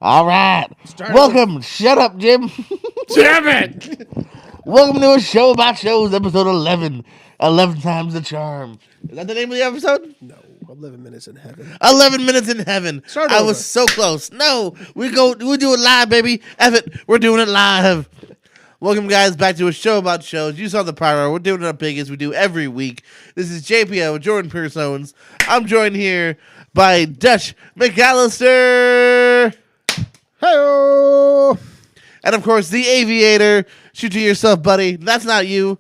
All right. Welcome. Shut up, Jim. Damn it! Welcome to a show about shows, episode 11. 11 times the charm. Is that the name of the episode? No, 11 minutes in heaven. 11 minutes in heaven. Start I over. was so close. No, we do it live, baby. F it. We're doing it live. Welcome, guys, back to a show about shows. You saw the pyro. We're doing it up big as we do every week. This is JPO, Jordan Pierce Owens. I'm joined here by Dutch McAllister. Hey-o! And, of course, the Aviator. Shoot to yourself, buddy. That's not you.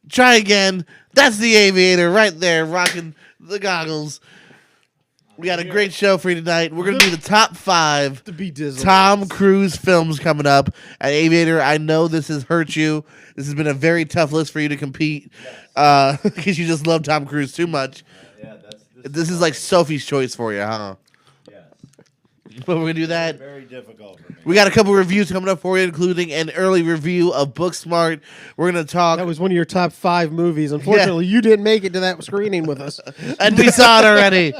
Try again. That's the Aviator right there, rocking the goggles. We got a great show for you tonight. We're going to do the top 5 To be Disney. Tom Cruise films coming up. And Aviator, I know this has hurt you. This has been a very tough list for you to compete because you just love Tom Cruise too much. This is like Sophie's Choice for you, huh? Yes. But we're going to do that. Very difficult for me. We got a couple reviews coming up for you, including an early review of Booksmart. We're going to talk. That was one of your top 5 movies. Unfortunately, you didn't make it to that screening with us. And we saw it already.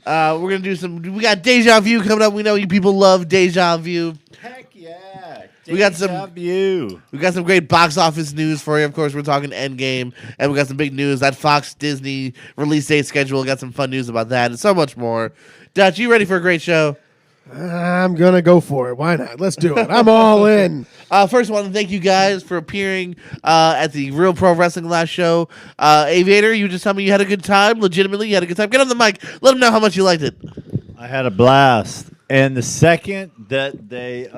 We're going to do some. We got Deja Vu coming up. We know you people love Deja Vu. Heck yeah. We got some- Deja vu. We got some great box office news for you. Of course, we're talking Endgame, and we got some big news. That Fox Disney release date schedule. Got some fun news about that, and so much more. Dutch, you ready for a great show? I'm going to go for it. Why not? Let's do it. I'm all in. First, I want to thank you guys for appearing at the Real Pro Wrestling last show. Aviator, you just tell me you had a good time. Legitimately, you had a good time. Get on the mic. Let them know how much you liked it. I had a blast. And the second that they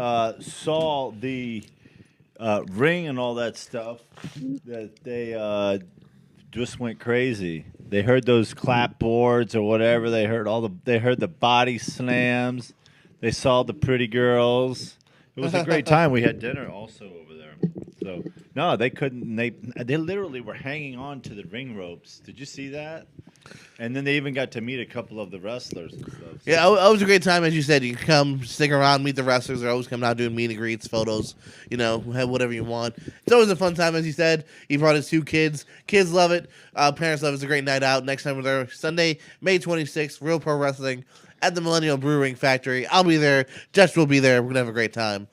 saw the ring and all that stuff, that they just went crazy. They heard those clapboards or whatever. They heard the body slams. They saw the pretty girls. It was a great time. We had dinner also over there. So no, they couldn't. They literally were hanging on to the ring ropes. Did you see that? And then they even got to meet a couple of the wrestlers and stuff. Yeah, it was a great time, as you said. You can come, stick around, meet the wrestlers. They're always coming out doing meet and greets, photos, have whatever you want. It's always a fun time, as you said. He brought his 2 kids. Kids love it. Parents love it. It's a great night out. Next time we're there, Sunday, May 26th, Real Pro Wrestling at the Millennial Brewing Factory. I'll be there. Dutch will be there. We're going to have a great time.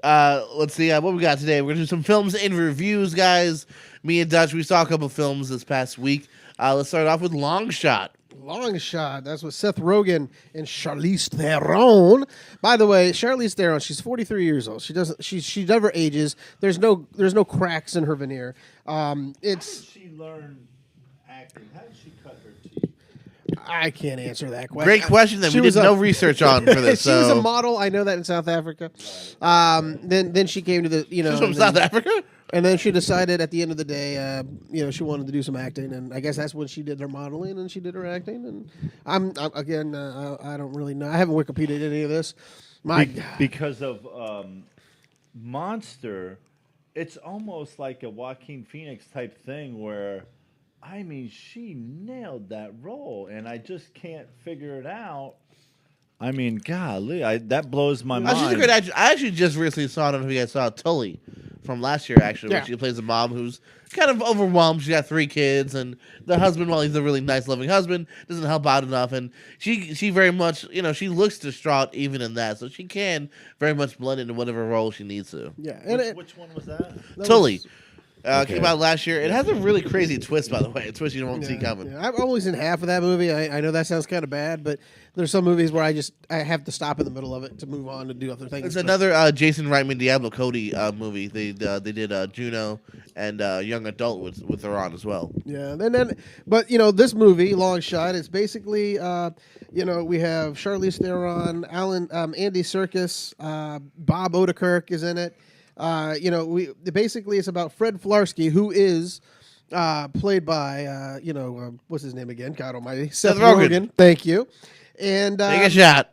Let's see what we got today. We're going to do some films and reviews, guys. Me and Dutch, we saw a couple films this past week. Let's start off with Long Shot. Long Shot. That's with Seth Rogen and Charlize Theron. By the way, Charlize Theron, she's 43 years old. She never ages. There's no cracks in her veneer. How did she learn acting? How did she cut her teeth? I can't answer that question. Great question that She we was did no research on for this. She was so. a model. I know that in South Africa. Then she came to the She's from and South then- Africa? And then she decided at the end of the day, she wanted to do some acting, and I guess that's when she did her modeling and she did her acting. And I don't really know. I haven't Wikipedia'd any of this. Because of Monster, it's almost like a Joaquin Phoenix type thing where, I mean, she nailed that role, and I just can't figure it out. I mean, golly, that blows my mind. She's a great actress. I actually just recently saw, I don't know if you guys saw Tully from last year, actually, where she plays a mom who's kind of overwhelmed. She's got 3 kids, and the husband, while he's a really nice, loving husband, doesn't help out enough. And she very much, she looks distraught even in that. So she can very much blend into whatever role she needs to. Yeah, and Which one was that? Tully. Okay. Came out last year. It has a really crazy twist, by the way. A twist you won't see coming. Yeah. I've only seen half of that movie. I know that sounds kind of bad, but there's some movies where I have to stop in the middle of it to move on to do other things. It's another Jason Reitman, Diablo Cody movie. They did Juno and Young Adult with her on as well. Yeah, but this movie, Long Shot, it's basically we have Charlize Theron, Andy Serkis, Bob Odenkirk is in it. Basically it's about Fred Flarsky, who is played by what's his name again? God Almighty, Seth Rogen. Thank you. And Take a shot.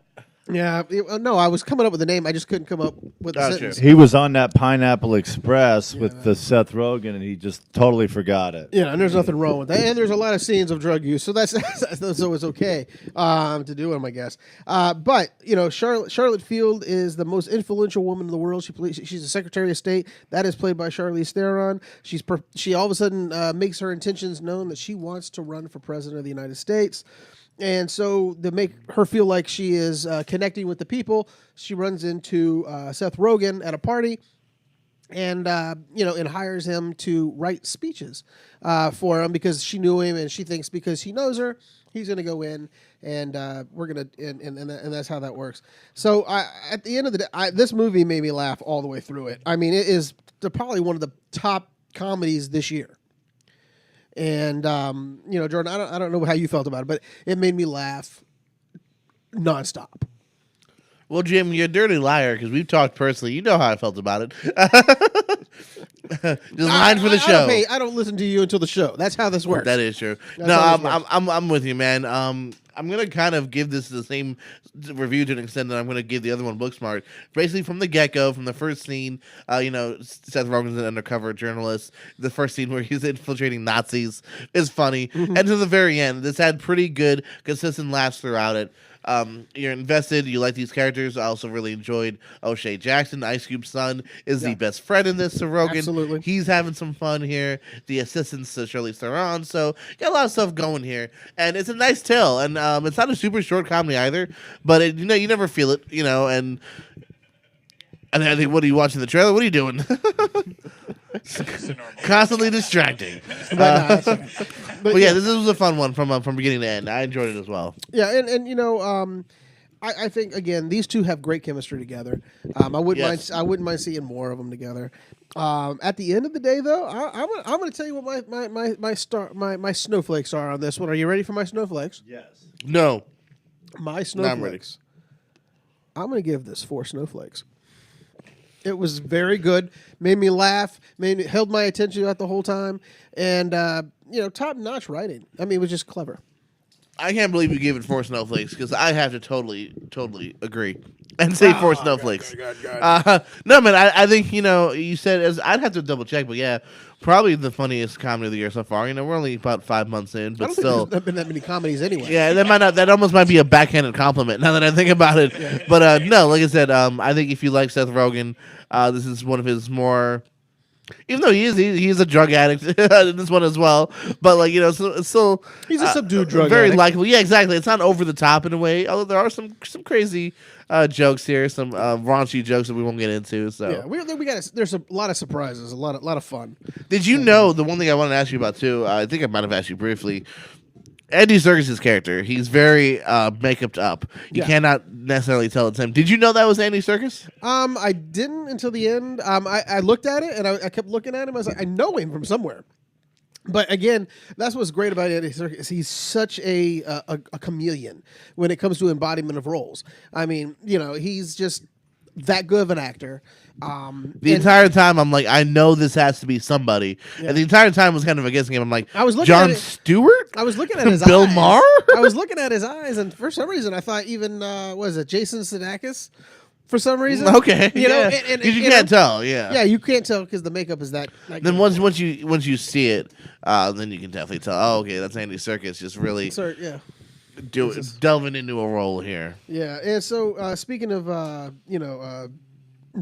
Yeah, no, I was coming up with a name. I just couldn't come up with a sentence. He was on that Pineapple Express with the Seth Rogen, and he just totally forgot it. Yeah, and there's nothing wrong with that. And there's a lot of scenes of drug use, so that's so it's okay to do them, I guess. But Charlotte Field is the most influential woman in the world. She's the Secretary of State. That is played by Charlize Theron. She all of a sudden makes her intentions known that she wants to run for president of the United States. And so to make her feel like she is connecting with the people, she runs into Seth Rogen at a party, and and hires him to write speeches for him because she knew him, and she thinks because he knows her, he's going to go in, and we're gonna, and that's how that works. So at the end of the day, this movie made me laugh all the way through it. I mean, it is probably one of the top comedies this year. And Jordan, I don't know how you felt about it, but it made me laugh nonstop. Well, Jim, you're a dirty liar because we've talked personally. You know how I felt about it. Just line for the show. I don't listen to you until the show. That's how this works. That is true. That's No, how this works. I'm with you, man. I'm gonna kind of give this the same review to an extent that I'm gonna give the other one, Booksmart. Basically, from the get go, from the first scene, Seth Rogen's an undercover journalist. The first scene where he's infiltrating Nazis is funny, and to the very end, this had pretty good, consistent laughs throughout it. You're invested. You like these characters. I also really enjoyed O'Shea Jackson, Ice Cube's son, is the best friend in this to Rogen. Absolutely. He's having some fun here. The assistants to Charlize Theron. So got a lot of stuff going here, and it's a nice tale. And it's not a super short comedy either, but you never feel it. And I think, what are you watching the trailer? What are you doing? Constantly distracting. But yeah, this was a fun one from beginning to end. I enjoyed it as well. Yeah, and I think again these two have great chemistry together. I wouldn't mind seeing more of them together. At the end of the day, though, I'm going to tell you what my snowflakes are on this one. Are you ready for my snowflakes? Yes. No. My No, I'm ready. snowflakes. I'm going to give this 4 snowflakes. It was very good. Made me laugh. Held my attention throughout the whole time, and top notch writing. I mean, it was just clever. I can't believe you gave it 4 snowflakes because I have to totally agree and say 4 snowflakes. No, man, I think you said I'd have to double check, but yeah, probably the funniest comedy of the year so far. We're only about 5 months in, I but don't still. think there's been that many comedies anyway. Yeah, that almost might be a backhanded compliment now that I think about it. Yeah. But no, like I said, I think if you like Seth Rogen, this is one of his more. Even though he's a drug addict in this one as well, but it's still He's a subdued drug very addict. likable. Yeah, exactly. It's not over the top in a way, although there are some crazy jokes here, some raunchy jokes that we won't get into. So Yeah, we got. There's a lot of surprises, a lot of fun. did you know the one thing I wanted to ask you about too? I think I might have asked you briefly. Andy Serkis' character, he's very makeup up. You cannot necessarily tell it's him. Did you know that was Andy Serkis? I didn't until the end. I looked at it and I kept looking at him. I was like, I know him from somewhere. But again, that's what's great about Andy Serkis. He's such a chameleon when it comes to embodiment of roles. I mean, he's just that good of an actor. The entire time, I'm like, I know this has to be somebody. Yeah. And the entire time was kind of against him. I'm like, I was looking Jon at Stewart? I was looking at his Bill eyes. Maher? I was looking at his eyes, and for some reason, I thought even, Jason Sudeikis? For some reason. Okay. You know, because you can't tell, yeah. Yeah, you can't tell because the makeup is that. Then once you see it, then you can definitely tell, oh, okay, that's Andy Serkis just really delving into a role here. Yeah, and so speaking of,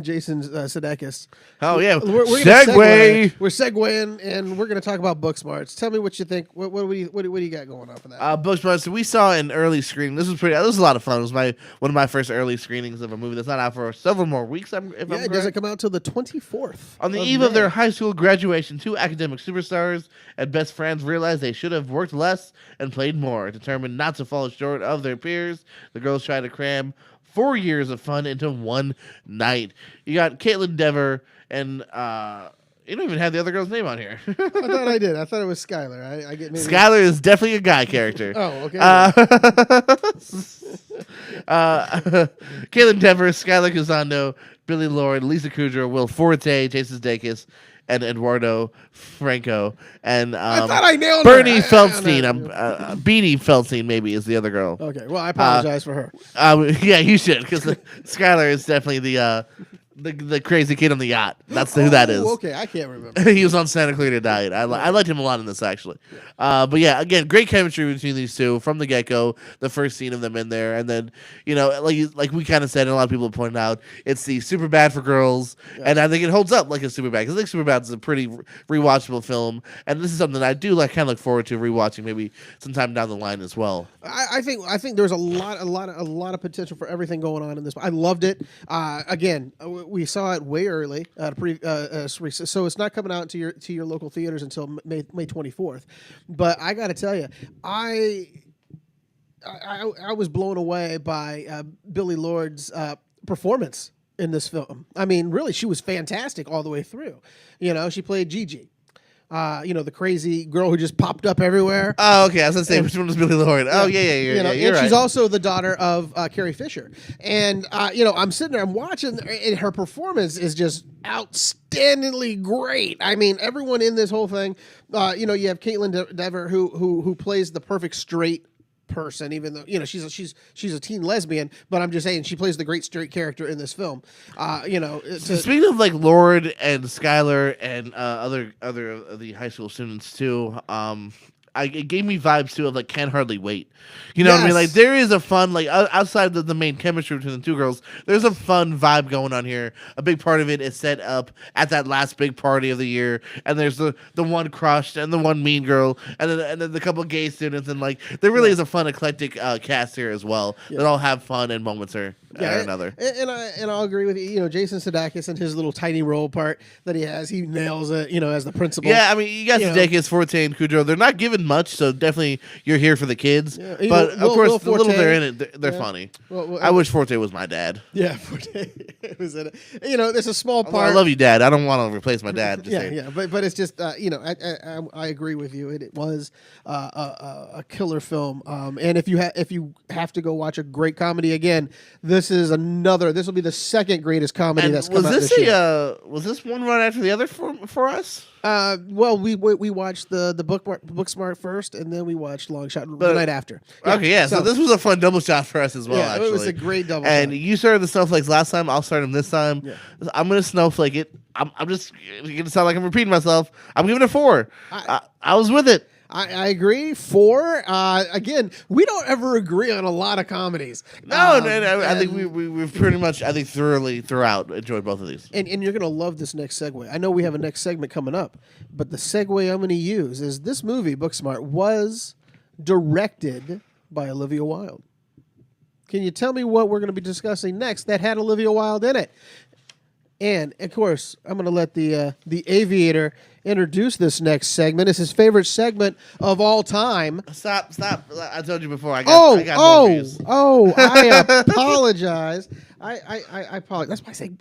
Jason Sudeikis. Oh yeah, we're segue. We're segueing, and we're going to talk about Booksmarts. Tell me what you think. What do you got going on for that? Booksmarts. So we saw an early screening. This was a lot of fun. It was one of my first early screenings of a movie that's not out for several more weeks. It doesn't come out till the 24th. On the eve of their high school graduation, 2 academic superstars and best friends realize they should have worked less and played more. Determined not to fall short of their peers, the girls try to cram 4 years of fun into one night. You got Caitlin Dever and you don't even have the other girl's name on here. I thought I did. I thought it was Skylar. I get maybe. Skylar is definitely a guy character. Oh, okay. Caitlin Dever, Skylar Cazando, Billy Lord, Lisa Kudrow, Will Forte, Jason Sudeikis, and Eduardo Franco, and I thought I nailed Bernie her. Feldstein. Beanie Feldstein maybe is the other girl. Okay, well I apologize for her. Yeah, you should because Skylar is definitely The crazy kid on the yacht. That's who that is. Okay, I can't remember. He was on Santa Clarita Diet. I liked him a lot in this actually. But yeah, again, great chemistry between these two from the get go. The first scene of them in there, and then like we kind of said, and a lot of people pointed out, it's the super bad for girls, and I think it holds up like a super bad because I think super bad is a pretty rewatchable film, and this is something that I do kind of look forward to rewatching maybe sometime down the line as well. I think there's a lot of potential for everything going on in this. I loved it. Again, we saw it way early, so it's not coming out to your local theaters until May 24th. But I got to tell you, I was blown away by Billie Lourd's performance in this film. I mean, really, she was fantastic all the way through. She played Gigi. The crazy girl who just popped up everywhere. Oh, okay. I was gonna say which one was Billie Lourd. Oh, yeah. You're right. She's also the daughter of Carrie Fisher, and I'm sitting there, I'm watching, and her performance is just outstandingly great. I mean, everyone in this whole thing. You have Caitlin Dever who plays the perfect straight person, even though she's a teen lesbian, but I'm just saying she plays the great straight character in this film. Speaking of like Lord and Skylar and other of the high school students too, it gave me vibes too of like Can't Hardly Wait. You know what I mean? Like there is a fun outside of the main chemistry between the two girls, there's a fun vibe going on here. A big part of it is set up at that last big party of the year, and there's the one crushed and the one mean girl, and then the couple gay students, and like there really is a fun eclectic cast here as well that all have fun and moments or another. And I'll agree with you. Jason Sudeikis and his little tiny role part that he has, he nails it. As the principal. Yeah, I mean you got Sudeikis, Forte, and Kudrow. They're not given much, so definitely you're here for the kids. Yeah. But of course, the little they're in it, they're funny. I wish Forte was my dad. Yeah, Forte was in it. There's a small part. I love you, Dad. I don't want to replace my dad. But it's just I agree with you. It was a killer film. And if you have to go watch a great comedy again, this will be the second greatest comedy that's come out this year. Was this one right after the other for us? Well, we watched the Booksmart first, and then we watched Long Shot the night after. So this was a fun double shot for us as well. Yeah, actually. It was a great double. And shot. you started the snowflakes last time. I'll start them this time. Yeah. I'm gonna snowflake it. I'm just gonna sound like I'm repeating myself. I'm giving it a 4. I was with it. I agree. 4. Again, we don't ever agree on a lot of comedies. I think we've pretty much, thoroughly throughout enjoyed both of these. And you're going to love this next segue. I know we have a next segment coming up, but the segue I'm going to use is this movie, Booksmart, was directed by Olivia Wilde. Can you tell me what we're going to be discussing next that had Olivia Wilde in it? And, of course, I'm going to let the Aviator introduce this next segment. It's his favorite segment of all time. Stop. I told you before. I got more views. I apologize. I apologize. That's why I say,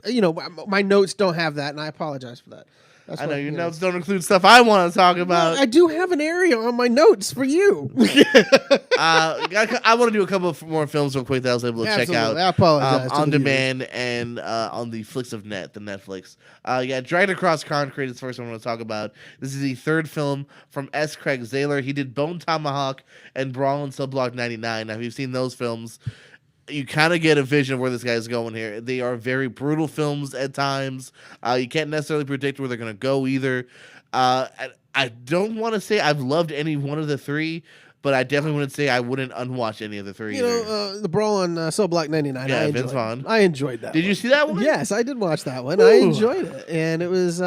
my notes don't have that, and I apologize for that. I know your notes don't include stuff I want to talk about. Well, I do have an area on my notes for you. I want to do a couple of more films real quick that I was able to check out. I apologize. On demand and on the Flicks of Net, the Netflix. Dragged Across Concrete is the first one I want to talk about. This is the third film from S. Craig Zahler. He did Bone Tomahawk and Brawl in Cell Block 99. Now, if you've seen those films, you kind of get a vision of where this guy's going here. They are very brutal films at times. You can't necessarily predict where they're going to go either. I don't want to say I've loved any one of the three, but I definitely wouldn't say I wouldn't unwatch any of the three. The Brawl on Cell Block 99. Yeah, Vince Vaughn. I enjoyed that. Did you see that one? Yes, I did watch that one. Ooh. I enjoyed it, and it was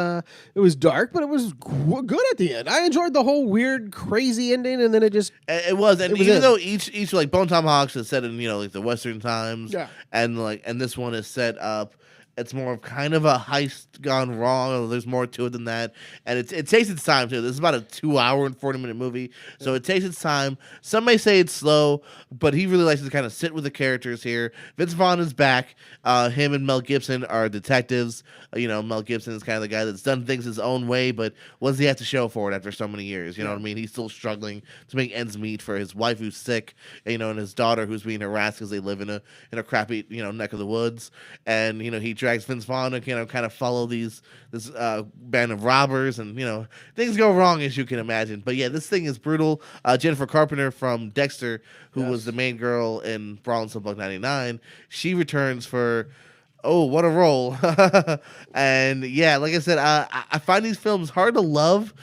dark, but it was good at the end. I enjoyed the whole weird, crazy ending, and then it just even though each like Bone Tomahawks is set in like the Western times, and this one is set up. It's more of kind of a heist gone wrong. There's more to it than that. And it takes its time, too. This is about a 2-hour and 40-minute movie. So it takes its time. Some may say it's slow, but he really likes to kind of sit with the characters here. Vince Vaughn is back. Him and Mel Gibson are detectives. Mel Gibson is kind of the guy that's done things his own way, but what does he have to show for it after so many years? You know what I mean? He's still struggling to make ends meet for his wife who's sick, and his daughter who's being harassed because they live in a crappy, neck of the woods. And, he drags Vince Vaughn to kind of follow this band of robbers, and things go wrong as you can imagine. But yeah, this thing is brutal. Jennifer Carpenter from Dexter, who was the main girl in Brawl in Cell Block 99, she returns for Oh, what a role! And yeah, like I said, I find these films hard to love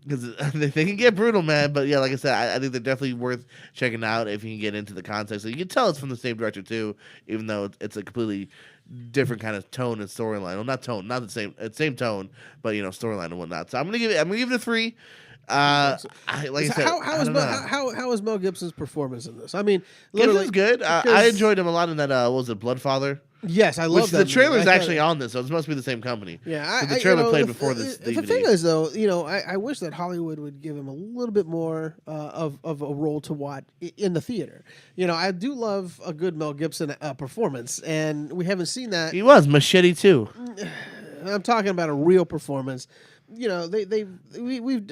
because they can get brutal, man. But yeah, like I said, I think they're definitely worth checking out if you can get into the context. So you can tell it's from the same director too, even though it's a completely different kind of tone and storyline. Well, not tone, not the same tone, but storyline and whatnot. So I'm gonna give it a 3. Like I said, How I don't know. how is Mel Gibson's performance in this? I mean, Gibson's literally good. I because- enjoyed him a lot in that. What was it, Bloodfather? Yes, I love Which that. the movie. trailer's I thought actually on this, so it must be the same company. Yeah, So the trailer played before the, this The DVD. thing is, though, I wish that Hollywood would give him a little bit more of a role to watch in the theater. I do love a good Mel Gibson performance, and we haven't seen that. He was Machete too. I'm talking about a real performance. We've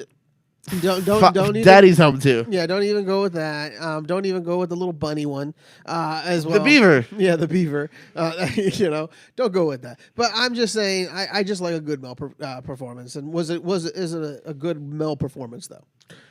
don't even, Daddy's Home too. yeah, don't even go with that. Don't even go with the little bunny one as well. The beaver. Yeah, the beaver. Don't go with that. But I'm just saying, I just like a good Mel performance. And is it a good Mel performance though?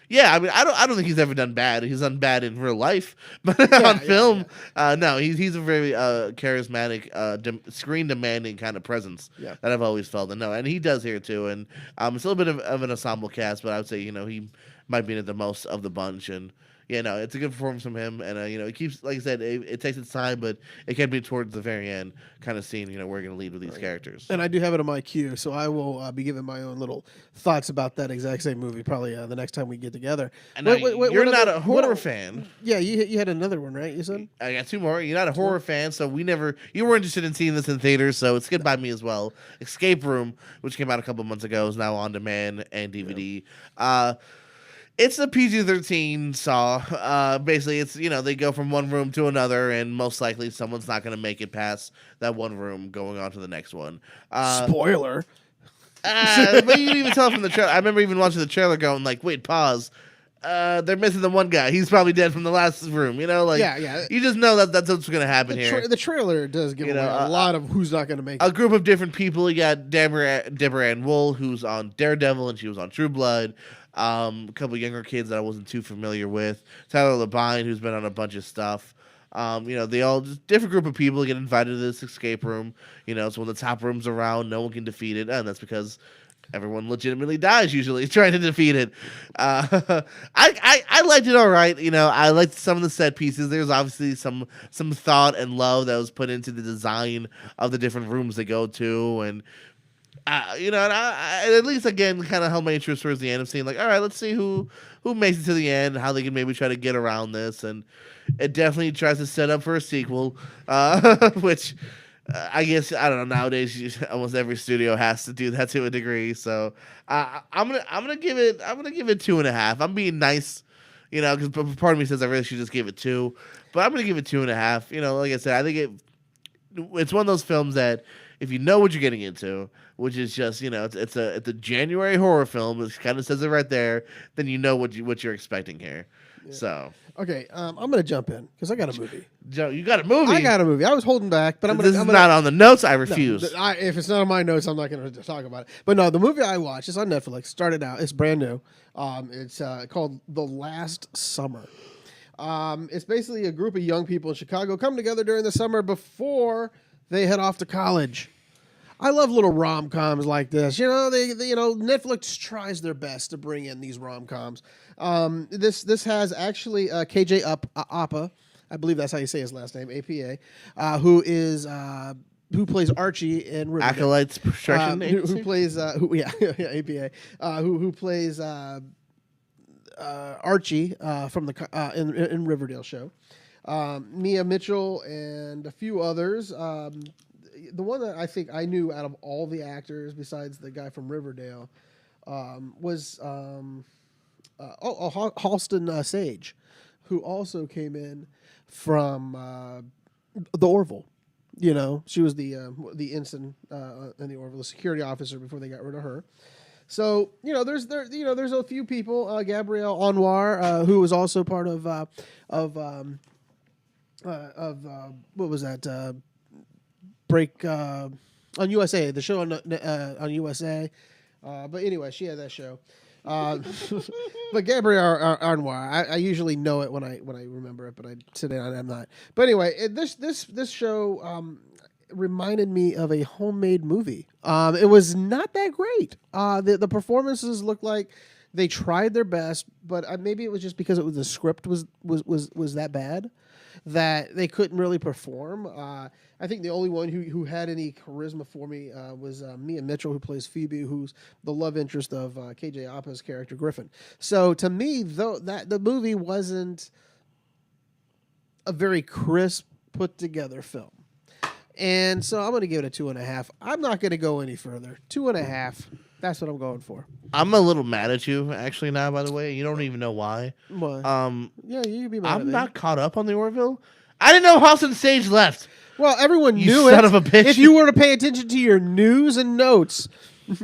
Yeah, I mean, I don't think he's ever done bad. He's done bad in real life, but on yeah, film, no, he's a very charismatic, screen demanding kind of presence Yeah. that I've always felt. And he does here too. And it's a little bit of an ensemble cast, but I would say he might be in it the most of the bunch. And yeah, no, it's a good performance from him. And it keeps, like I said, it takes its time, but it can be towards the very end, kind of seeing where we're going to lead with these characters. And I do have it on my queue, so I will be giving my own little thoughts about that exact same movie probably the next time we get together. And now, you're what not other- a horror what- fan. Yeah, you had another one, right? You said. I got 2 more. You're not a horror fan, so you were interested in seeing this in theaters, so it's good by me as well. Escape Room, which came out a couple months ago, is now on demand and DVD. It's a PG-13 Saw. Basically, it's they go from one room to another, and most likely someone's not going to make it past that one room, going on to the next one. Spoiler. But you can even tell from the trailer. I remember even watching the trailer, going like, "Wait, pause." They're missing the one guy. He's probably dead from the last room. Yeah. You just know that's what's going to happen here. The trailer does give away a lot of who's not going to make it. A group of different people. You got Deborah Ann Wool, who's on Daredevil, and she was on True Blood. A couple younger kids that I wasn't too familiar with. Tyler Labine, who's been on a bunch of stuff. They all just different group of people get invited to this escape room. So when the top room's around, no one can defeat it, and that's because everyone legitimately dies usually trying to defeat it. I liked it all right. I liked some of the set pieces. There's obviously some thought and love that was put into the design of the different rooms they go to, and and I at least again kind of held my interest towards the end of seeing like, all right, let's see who makes it to the end, how they can maybe try to get around this, and it definitely tries to set up for a sequel, which I guess I don't know, nowadays almost every studio has to do that to a degree. So I'm gonna give it 2.5. I'm being nice, because part of me says I really should just give it 2, but I'm gonna give it 2.5. Like I said, I think it's one of those films that if you know what you're getting into, which is just it's a January horror film, it kind of says it right there, then you know what you're expecting here. Yeah. So okay, I'm gonna jump in because I got a movie. Joe, you got a movie. I got a movie. I was holding back, but This is not on the notes. I refuse. No, if it's not on my notes, I'm not going to talk about it. But no, the movie I watched is on Netflix. Started out, it's brand new. It's called The Last Summer. It's basically a group of young people in Chicago come together during the summer before they head off to college. I love little rom-coms like this. Netflix tries their best to bring in these rom-coms. This has actually KJ Apa, I believe that's how you say his last name, APA, who plays Archie in Riverdale. Acolytes Construction Agency? Who plays APA, who plays Archie from the in Riverdale show. Mia Mitchell and a few others. The one that I think I knew out of all the actors, besides the guy from Riverdale, was Halston Sage, who also came in from the Orville. She was the ensign in the Orville, the security officer before they got rid of her. So there's a few people. Gabrielle Anwar, who was also part of what was that? Break on USA, the show on USA. But anyway, she had that show. But Gabrielle Anwar, I usually know it when I remember it, but today I'm not. But anyway, this show, reminded me of a homemade movie. It was not that great. The performances looked like they tried their best, but maybe it was just because the script was that bad that they couldn't really perform. I think the only one who had any charisma for me was Mia Mitchell, who plays Phoebe, who's the love interest of KJ Appa's character Griffin. So to me, though, that the movie wasn't a very crisp, put together film. And so I'm going to give it a 2.5. I'm not going to go any further. 2.5. That's what I'm going for. I'm a little mad at you actually now. By the way, you don't even know why. What? Yeah, you can be mad at I'm me. not caught up on the Orville. I didn't know Halston Sage left. Well, everyone You knew son it. of a bitch. If you were to pay attention to your news and notes,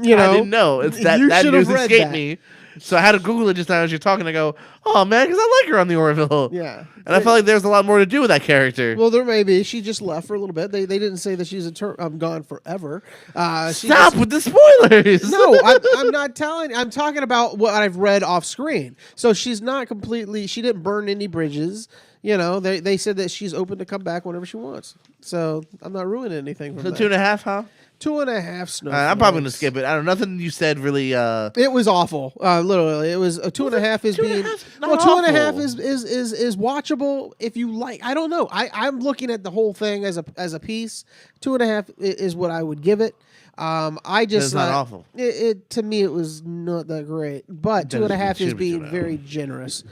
you know, I didn't know. It's that you that should have news read escaped that. me. So I had to Google it just now as you're talking. I go, oh man, because I like her on the Orville. Yeah. And I felt like there's a lot more to do with that character. Well, there may be. She just left for a little bit. They didn't say that she's gone forever. She Stop just- with the spoilers. No, I'm not telling. I'm talking about what I've read off screen. So she's not completely. She didn't burn any bridges. You know, they said that she's open to come back whenever she wants. So I'm not ruining anything from So that. 2.5, huh? 2.5 snow. I'm probably gonna skip it. I don't know. Nothing you said really. It was awful. Literally, it was a 2.5 is being 2.5 's not well. 2.5 awful. is watchable if you like. I don't know. I'm looking at the whole thing as a piece. 2.5 is what I would give it. I just It's not awful. It to me it was not that great, but Then it 2.5 is should be being 2.5. very generous.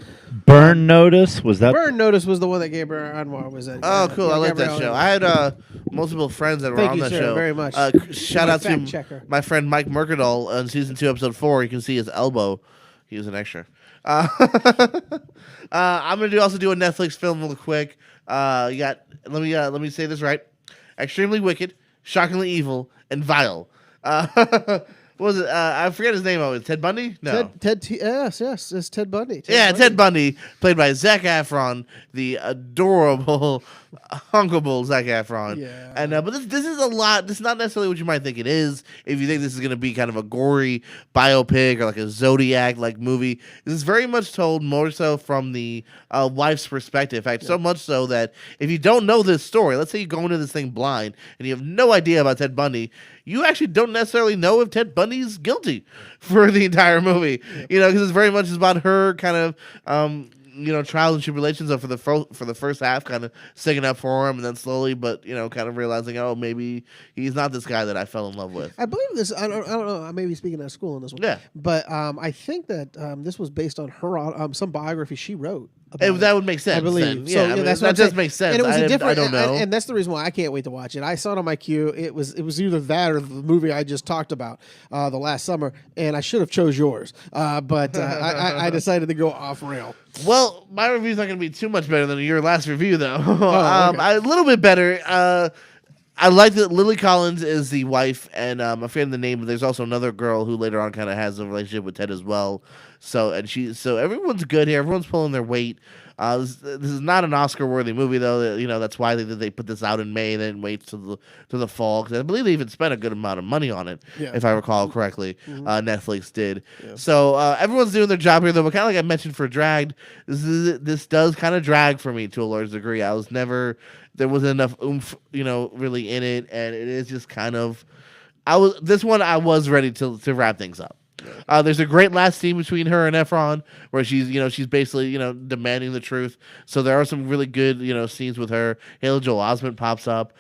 Burn Notice was that? Burn Notice was the one that Gabriel Anwar was in. Oh, cool! Yeah, I like that Gabriel show. Anwar. I had multiple friends that were Thank on you, that sir, show. very much. Shout My out to fact checker. my friend Mike Mercadal on season 2, episode 4. You can see his elbow. He was an extra. I'm gonna also do a Netflix film real quick. You got let me say this right: extremely wicked, shockingly evil, and vile. What was it? I forget his name always. Ted Bundy? No. Yes, it's Ted Bundy. Ted Bundy, played by Zac Efron, the adorable, hunkable Zac Efron. Yeah. And but this is a lot. This is not necessarily what you might think it is. If you think this is going to be kind of a gory biopic or like a Zodiac like movie, this is very much told more so from the wife's perspective. In fact, so much so that if you don't know this story, let's say you go into this thing blind and you have no idea about Ted Bundy, you actually don't necessarily know if Ted Bundy's guilty for the entire movie. You know, because it's very much about her kind of, trials and tribulations of for the first half, kind of sticking up for him, and then slowly, but kind of realizing, oh, maybe he's not this guy that I fell in love with. I believe this. I don't know. I may be speaking out of school on this one. Yeah. But I think that this was based on her some biography she wrote. About That would make sense. I believe. Then. So, I mean, that's what that I'm does saying. make sense. And it was a different. I don't know. And that's the reason why I can't wait to watch it. I saw it on my queue. It was either that or the movie I just talked about the last summer, and I should have chose yours. But I decided to go off rail. Well, my review's not going to be too much better than your last review, though. Okay. A little bit better. I like that Lily Collins is the wife, and I'm forgetting the name, but there's also another girl who later on kind of has a relationship with Ted as well. So everyone's good here. Everyone's pulling their weight. This is not an Oscar-worthy movie, though. That's why they put this out in May and then wait to the fall. Because I believe they even spent a good amount of money on it, Yeah. if I recall correctly. Netflix did. Yeah. So everyone's doing their job here, though. But kind of like I mentioned for Dragged, this does kind of drag for me to a large degree. There wasn't enough oomph, really in it, and it is just kind of. I was ready to wrap things up. There's a great last scene between her and Efron where she's basically demanding the truth. So there are some really good scenes with her. Haley Joel Osment pops up.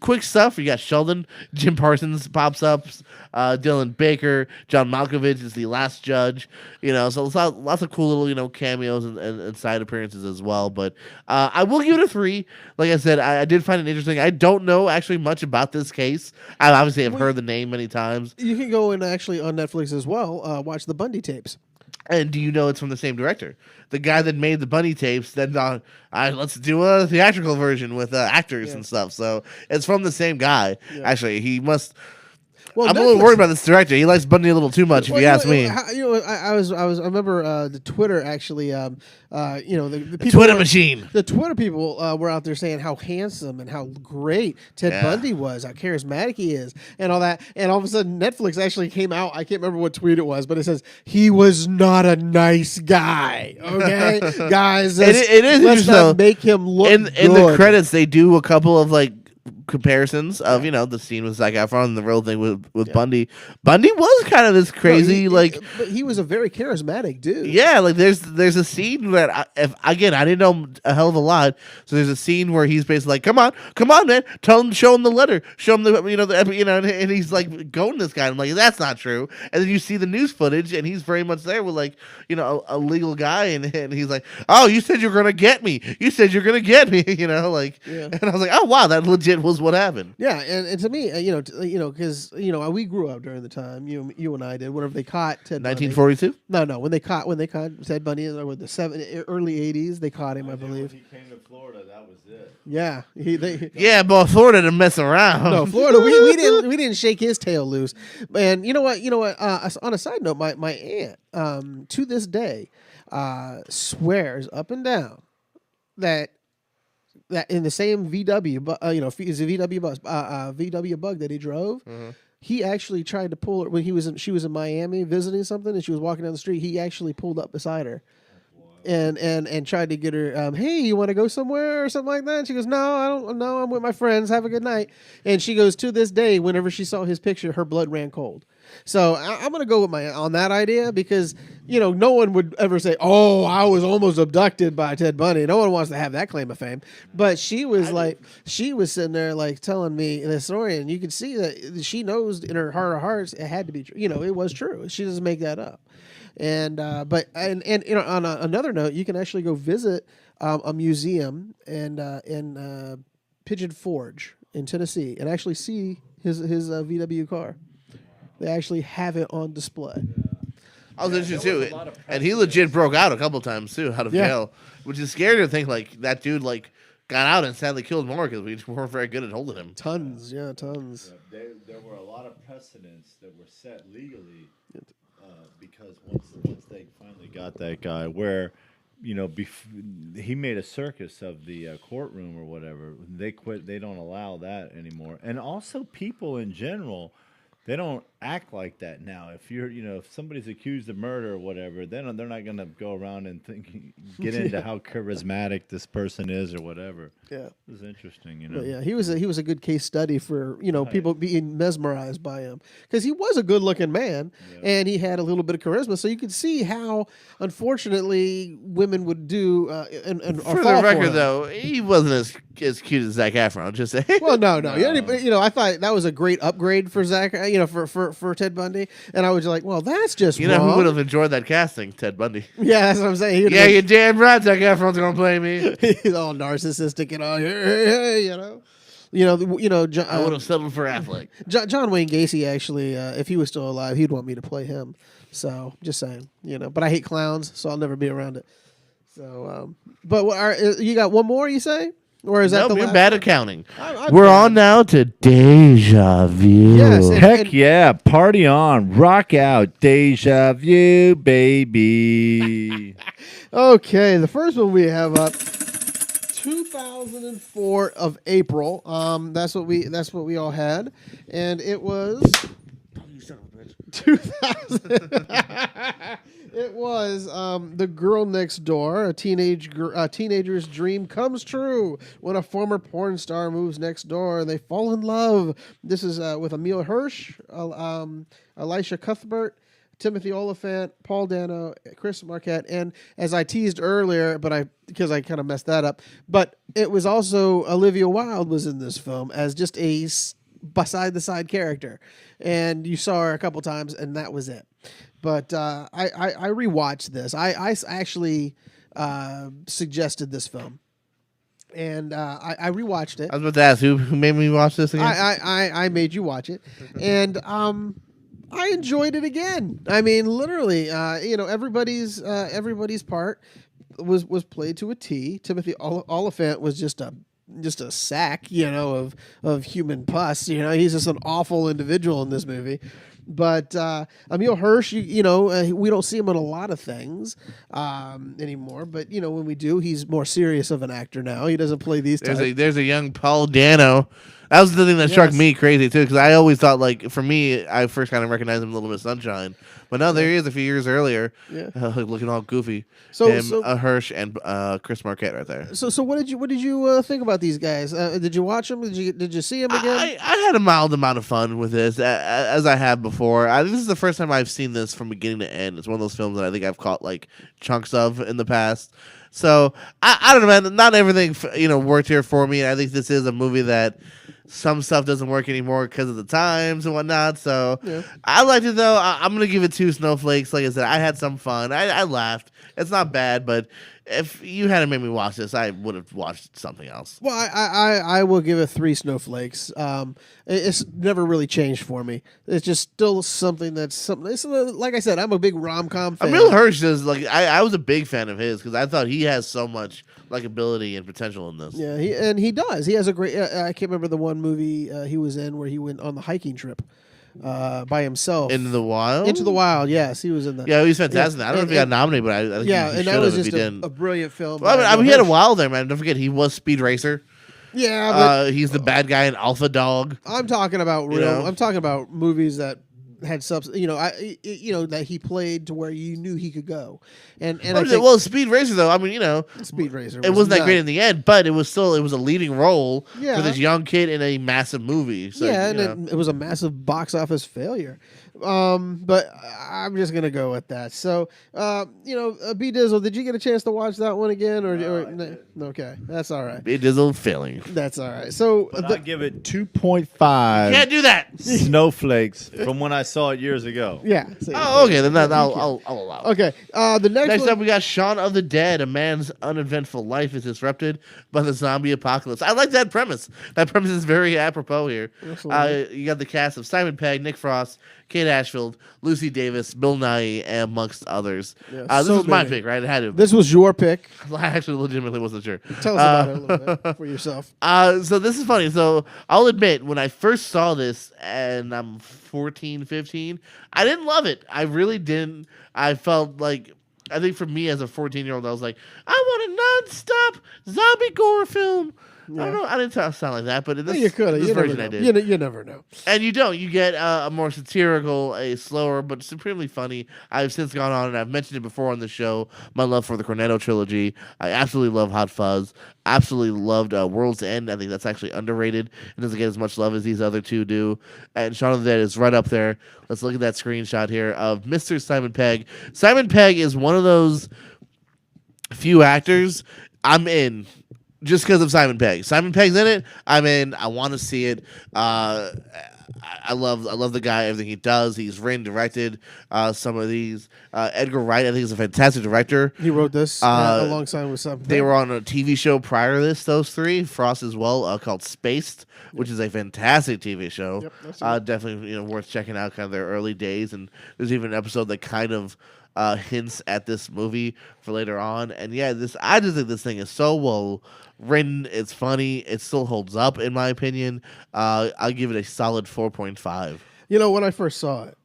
Quick stuff. You got Sheldon, Jim Parsons pops up. Dylan Baker, John Malkovich is the last judge. So lots of cool little cameos and side appearances as well. But I will give it a 3. Like I said, I did find it interesting. I don't know actually much about this case. I obviously have heard the name many times. You can go and actually on Netflix as well watch the Bundy tapes. And do you know it's from the same director? The guy that made the Bunny tapes, then let's do a theatrical version with actors and stuff. So it's from the same guy. Yeah. Actually, he must. Well, I'm a little worried about this director. He likes Bundy a little too much, if you ask me. I remember the Twitter actually. The people Twitter machine. The Twitter people were out there saying how handsome and how great Ted Bundy was, how charismatic he is, and all that. And all of a sudden, Netflix actually came out. I can't remember what tweet it was, but it says he was not a nice guy. Okay, guys, it is let's not make him look in the credits. They do a couple of comparisons of the scene with Zac Efron and the real thing with Bundy. Bundy was kind of this crazy but he was a very charismatic dude. Yeah, like there's a scene that I didn't know a hell of a lot. So there's a scene where he's basically like, come on, man, show him the letter, show him and he's like goading this guy. I'm like, that's not true. And then you see the news footage, and he's very much there with like a legal guy, and he's like, oh, you said you're gonna get me. You said you're gonna get me. And I was like, oh wow, that legit was what happened. Yeah, and to me, because we grew up during the time you and I did. Whenever they caught Ted 1942. Bundy. No, when they caught Ted Bundy with the early '80s, they caught him, I believe. When he came to Florida, that was it. Yeah, but Florida didn't mess around. No, Florida, we didn't shake his tail loose. And you know what? On a side note, my aunt to this day swears up and down that in the same VW, is a VW bus, VW Bug that he drove. Mm-hmm. He actually tried to pull her when she was in Miami visiting something, and she was walking down the street. He actually pulled up beside her, and tried to get her. Hey, you want to go somewhere or something like that? And she goes, No, I don't. No, I'm with my friends. Have a good night. And she goes, to this day, whenever she saw his picture, her blood ran cold. So I'm gonna go with on that idea because no one would ever say, "Oh, I was almost abducted by Ted Bundy." No one wants to have that claim of fame. But she was she was sitting there like telling me the story, and you could see that she knows in her heart of hearts it had to be true. It was true. She doesn't make that up. And on another note, you can actually go visit a museum in Pigeon Forge in Tennessee and actually see his VW car. They actually have it on display. I was interested too, and he legit broke out a couple times too out of jail, which is scary to think like that dude got out and sadly killed more because we weren't very good at holding him. Tons. There were a lot of precedents that were set legally because once they finally got that guy, where he made a circus of the courtroom or whatever. They quit. They don't allow that anymore, and also people in general. They don't act like that now. If if somebody's accused of murder or whatever, then they're not going to go around and get into how charismatic this person is or whatever. Yeah, it was interesting, But yeah, he was a good case study for people being mesmerized by him because he was a good looking man and he had a little bit of charisma. So you could see how, unfortunately, women would do. And for the record, though, he wasn't as cute as Zac Efron. Just say. Well, no. I thought that was a great upgrade for Zac. For Ted Bundy, and I was like, well, that's just wrong. Who would have enjoyed that casting? Ted Bundy. Yeah, that's what I'm saying. You're damn right. Zac Efron's gonna play me. He's all narcissistic and all. Hey, I would have settled for Affleck. John Wayne Gacy actually, if he was still alive, he'd want me to play him. So just saying, But I hate clowns, so I'll never be around it. So, but you got one more? You say? Or is that the you're last bad one? at counting. We're on now to Deja Vu. Yes, Heck yeah, party on, rock out, Deja Vu, baby. Okay, the first one we have up, 2004 of April. That's what we all had, and it was. You son of a bitch. 2000. It was The Girl Next Door. A teenager's dream comes true when a former porn star moves next door and they fall in love. This is with Emile Hirsch, Elisha Cuthbert, Timothy Oliphant, Paul Dano, Chris Marquette, and as I teased earlier, because I kind of messed that up, but it was also Olivia Wilde was in this film as just a beside the side character, and you saw her a couple times, and that was it. But I rewatched this. I actually suggested this film, and I rewatched it. I was about to ask who made me watch this again. I made you watch it, and I enjoyed it again. I mean, literally, everybody's part was played to a T. Timothy Oliphant was just a sack, of human pus. He's just an awful individual in this movie. But Emil Hirsch, we don't see him in a lot of things anymore. But when we do, he's more serious of an actor now. He doesn't play these types. There's a young Paul Dano. That was the thing that struck Yes. me crazy too, because I always thought, like, for me, I first kind of recognized him in Little Miss Sunshine, but no, there he is a few years earlier, Yeah. looking all goofy. So- Him, so- Hirsch and Chris Marquette right there. So what did you think about these guys? Did you watch them? Did you see them again? I had a mild amount of fun with this, as I have before. This is the first time I've seen this from beginning to end. It's one of those films that I think I've caught like chunks of in the past. So I don't know, man. Not everything worked here for me. I think this is a movie that some stuff doesn't work anymore because of the times and whatnot. So Yeah. I liked it though. I'm gonna give it 2 snowflakes. Like I said, I had some fun. I laughed. It's not bad, but if you hadn't made me watch this, I would have watched something else. Well, I will give it 3 snowflakes. It's never really changed for me. It's just still something that's something. It's, like I said, I'm a big rom-com fan. Emil Hirsch is like I was a big fan of his because I thought he has so much like ability and potential in this. Yeah, he does. He has a great. I can't remember the one movie he was in where he went on the hiking trip by himself. Into the Wild. Into the Wild, yes, he was in that. Yeah, he was fantastic. Yeah, I don't know if he got nominated, but I think Yeah, he and should that was have if he just didn't. a brilliant film. Well, by I mean, he had a Hirsch. while there, man. Don't forget, he was Speed Racer. Yeah, but He's the bad guy in Alpha Dog. I'm talking about You know? I'm talking about movies that had substance. That he played to where you knew he could go, and I think Well, Speed Racer, though, I mean, Speed Racer. it wasn't that great nuts. in the end, but it was a leading role Yeah. for this young kid in a massive movie. So, Yeah, you and know. it was a massive box office failure. But I'm just gonna go with that. So, B Dizzle, did you get a chance to watch that one again, or no? Okay, that's all right. It is a failing. That's all right. So, But I give it 2.5 Can't do that. snowflakes from when I saw it years ago. yeah. So- Oh, okay, then I'll allow it. Okay. The next Next one. up, we got Shaun of the Dead. A man's uneventful life is disrupted by the zombie apocalypse. I like that premise. That premise is very apropos here. Absolutely. You got the cast of Simon Pegg, Nick Frost, Kate Ashfield, Lucy Davis, Bill Nighy, and amongst others. Yeah, This so was my many. pick, right? It had to. This was your pick. I actually legitimately wasn't sure. Tell us about it a little bit for yourself. So this is funny. So I'll admit, when I first saw this, and I'm 14, 15, I didn't love it. I really didn't. I felt like, I think for me as a 14-year-old, I was like, I want a non-stop zombie gore film. I don't know. I didn't sound like that, but in this, You could have. this You never version know. I did. You never know. And you don't. You get a more satirical, a slower, but supremely funny. I've since gone on, and I've mentioned it before on the show, my love for the Cornetto trilogy. I absolutely love Hot Fuzz. Absolutely loved World's End. I think that's actually underrated. It doesn't get as much love as these other two do. And Shaun of the Dead is right up there. Let's look at that screenshot here of Mr. Simon Pegg. Simon Pegg is one of those few actors I'm in. Just because of Simon Pegg. Simon Pegg's in it. I'm in. I want to see it. I love the guy. Everything he does. He's written, directed some of these. Edgar Wright, I think, is a fantastic director. He wrote this alongside with something. They were on a TV show prior to this. Those three, Frost as well, called Spaced, which is a fantastic TV show. Yep, I've seen it. Definitely, worth checking out. Kind of their early days, and there's even an episode that kind of hints at this movie for later on. And yeah, I just think this thing is so well written. It's funny. It still holds up, in my opinion. I'll give it a solid 4.5. When I first saw it,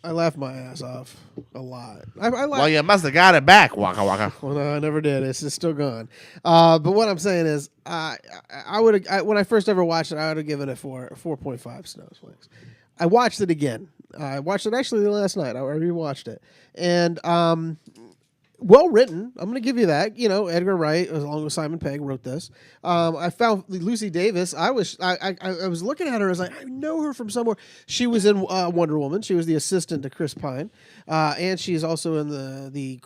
I laughed my ass off a lot. I laughed. Well, you must have got it back. Waka waka. Well, no, I never did. It's still gone. But what I'm saying is, I would when I first ever watched it, I would have given it 4.5 snowflakes. I watched it again. I watched it actually last night. I rewatched it, and well written. I'm going to give you that. Edgar Wright, along with Simon Pegg, wrote this. I found Lucy Davis. I was looking at her. I was like, I know her from somewhere. She was in Wonder Woman. She was the assistant to Chris Pine, and she's also in the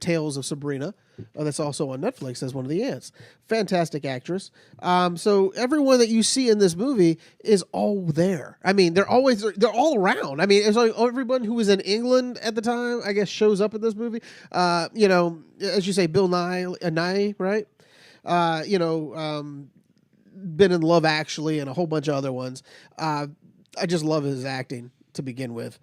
Tales of Sabrina. That's also on Netflix as one of the aunts. Fantastic actress. So everyone that you see in this movie is all there. I mean, they're all around. I mean, it's like everyone who was in England at the time, I guess, shows up in this movie. As you say, Bill Nighy, right? Been in Love Actually and a whole bunch of other ones. I just love his acting to begin with.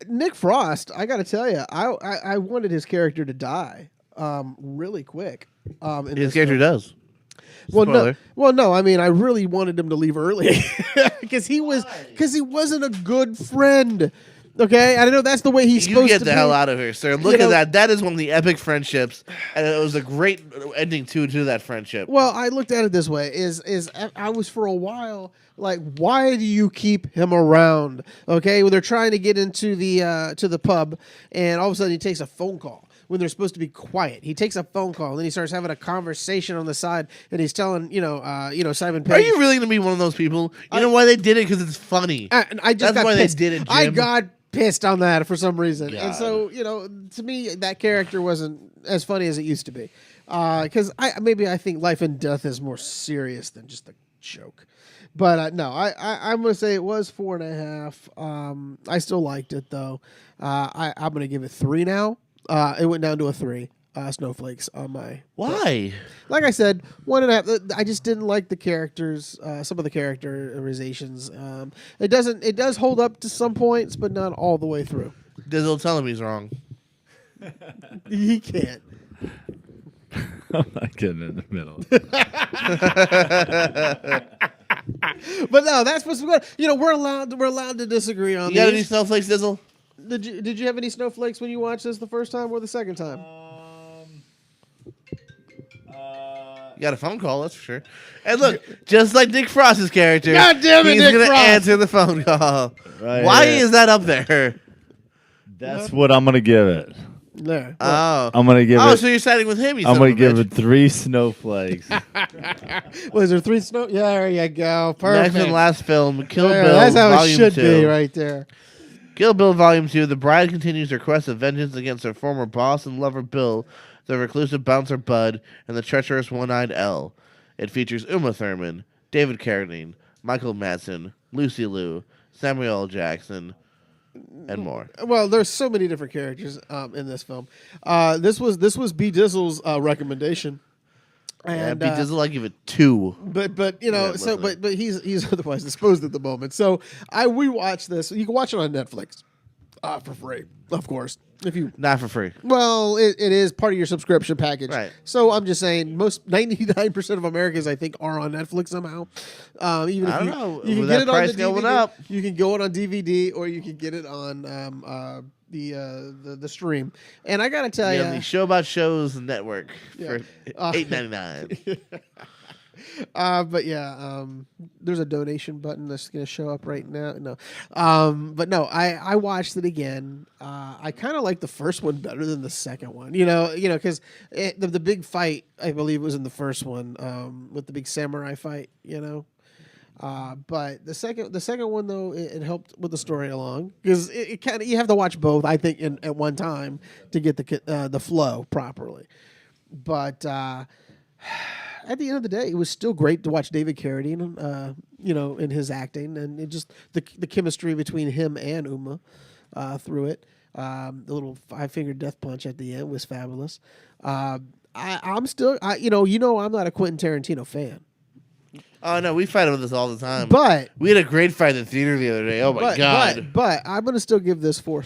Nick Frost, I got to tell you, I wanted his character to die really quick. His character does. Spoiler. No. I mean, I really wanted him to leave early because he wasn't a good friend. Okay, I know that's the way he's You supposed get to the be. hell out of here, sir. Look You know- at that. That is one of the epic friendships, and it was a great ending to that friendship. Well, I looked at it this way: I was for a while like, why do you keep him around? Okay, when they're trying to get into the pub, and all of a sudden he takes a phone call when they're supposed to be quiet. He takes a phone call, and then he starts having a conversation on the side, and he's telling Simon Pegg. Are you really going to be one of those people? You know why they did it? Because it's funny. I just That's got why pissed. they did it, I Jim. got pissed on that for some reason, God. and so to me that character wasn't as funny as it used to be, because I think Life and Death is more serious than just a joke. But no, I'm gonna say it was 4.5. I still liked it though. I'm gonna give it 3 now. It went down to a 3. Snowflakes on my. Why? Like I said, 1.5. I just didn't like the characters. Some of the characterizations. It does hold up to some points, but not all the way through. Dizzle, tell him he's wrong. He can't. I'm not getting in the middle. But no, that's what's good. We're allowed to disagree on You got any these. snowflakes, Dizzle? Did you have any snowflakes when you watched this the first time or the second time? You got a phone call, that's for sure. And look, just like Nick Frost's character, God damn it, he's Nick gonna Frost. answer the phone call. Right Why here. is that up there? That's what I'm gonna give it. There. Oh, I'm gonna give it. so you're siding with him? You I'm son gonna of a give bitch. it 3 snowflakes. Was there 3 snow? Yeah, there you go. Perfect. Next and last film, Kill There, Bill, that's how it Volume should 2. be right there. Kill Bill Volume 2. The bride continues her quest of vengeance against her former boss and lover Bill, the reclusive bouncer Bud, and the treacherous one-eyed Elle. It features Uma Thurman, David Carradine, Michael Madsen, Lucy Liu, Samuel L. Jackson, and more. Well, there's so many different characters in this film. This was B Dizzle's recommendation. And Yeah, Dizzle, I give it 2. but Yeah, so listen. but he's otherwise disposed at the moment. So we watched this. You can watch it on Netflix for free, of course. If you Not for free. well, it is part of your subscription package. Right. So I'm just saying, most 99% of Americans, I think, are on Netflix somehow. Even I if don't know. you can With get that it on price the going DVD. up. You can go it on DVD, or you can get it on the stream. And I gotta tell Yeah, the you, Show About Shows network Yeah. for $8.99. but yeah, there's a donation button that's going to show up right now. No, but no, I watched it again. I kind of like the first one better than the second one. Because the big fight, I believe, was in the first one with the big samurai fight. But the second one though, it helped with the story along because it kind of, you have to watch both, I think, at one time to get the flow properly. But at the end of the day, it was still great to watch David Carradine, in his acting, and it just the chemistry between him and Uma through it. The little 5-finger death punch at the end was fabulous. I'm still, I'm not a Quentin Tarantino fan, Oh, no, we fight over this all the time. but We had a great fight in the theater the other day. Oh, my God. but I'm gonna still give this four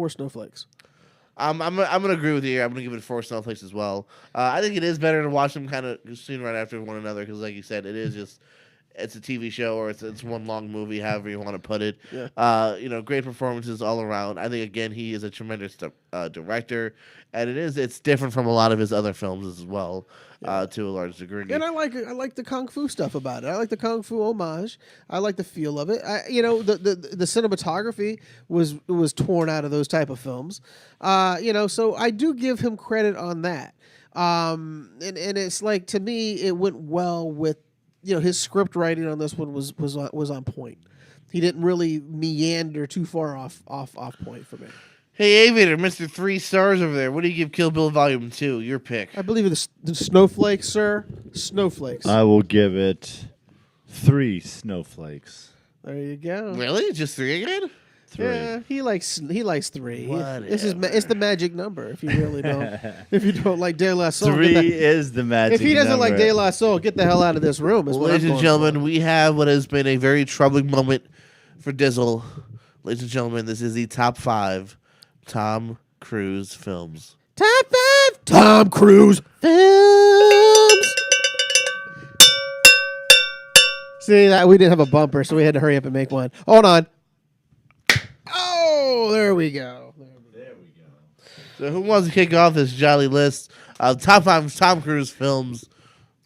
snowflakes. I'm gonna agree with you here. I'm gonna give it 4 snowflakes as well. I think it is better to watch them kind of soon right after one another because, like you said, it's a TV show or it's one long movie, however you want to put it. Yeah. Great performances all around. I think again he is a tremendous director, and it's different from a lot of his other films as well, to a large degree. And I like the kung fu stuff about it. I like the kung fu homage. I like the feel of it. The cinematography was torn out of those type of films. So I do give him credit on that. And it's like, to me, it went well with, his script writing on this one was on point. He didn't really meander too far off point for me. Hey, Aviator, Mr. 3 stars over there. What do you give Kill Bill Volume 2? Your pick. I believe the snowflakes, sir. Snowflakes. I will give it 3 snowflakes. There you go. Really? Just 3 again? 3. Yeah, he likes 3. Whatever. It's the magic number. If you really don't like De La Soul, 3 is the magic. if he doesn't like number. De La Soul, get the hell out of this room. Is what Ladies I'm and going gentlemen, for. we have what has been a very troubling moment for Dizzle. Ladies and gentlemen, this is the top 5 Tom Cruise films. Top 5 Tom Cruise films. See that we didn't have a bumper, so we had to hurry up and make one. Hold on. Oh, there we go. So who wants to kick off this jolly list of top 5 Tom Cruise films?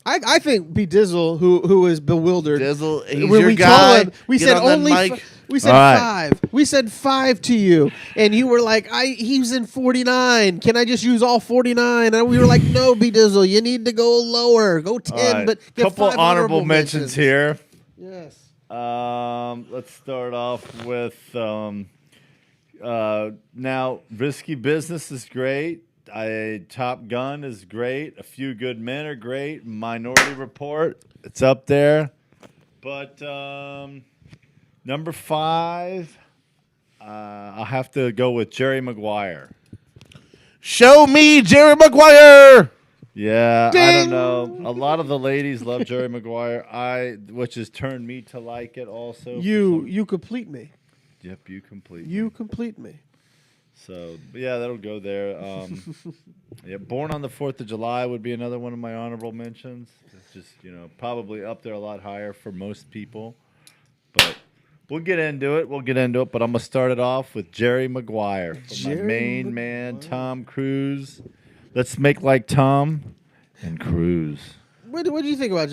I think B Dizzle, who is bewildered. Dizzle, he's when your we guy. told him, we Get said on that only. mic. We said All right. 5. We said 5 to you, and you were like, He's in 49. Can I just use all 49?" And we were like, "No, B Dizzle, you need to go lower. Go 10, All right. but get couple 5 honorable mentions here. Yes. Let's start off with now Risky Business is great. Top Gun is great. A Few Good Men are great. Minority Report, it's up there. But number 5, I'll have to go with Jerry Maguire. Show me Jerry Maguire. Yeah, I Ding! don't know. A lot of the ladies love Jerry Maguire. Which has turned me to like it also. You complete me. Yep, you complete. You complete me. So, but yeah, that'll go there. Yeah, Born on the 4th of July would be another one of my honorable mentions. It's just, probably up there a lot higher for most people. But we'll get into it. But I'm going to start it off with Jerry Maguire. For my main man, Tom Cruise. Let's make like Tom and Cruise. What do you think about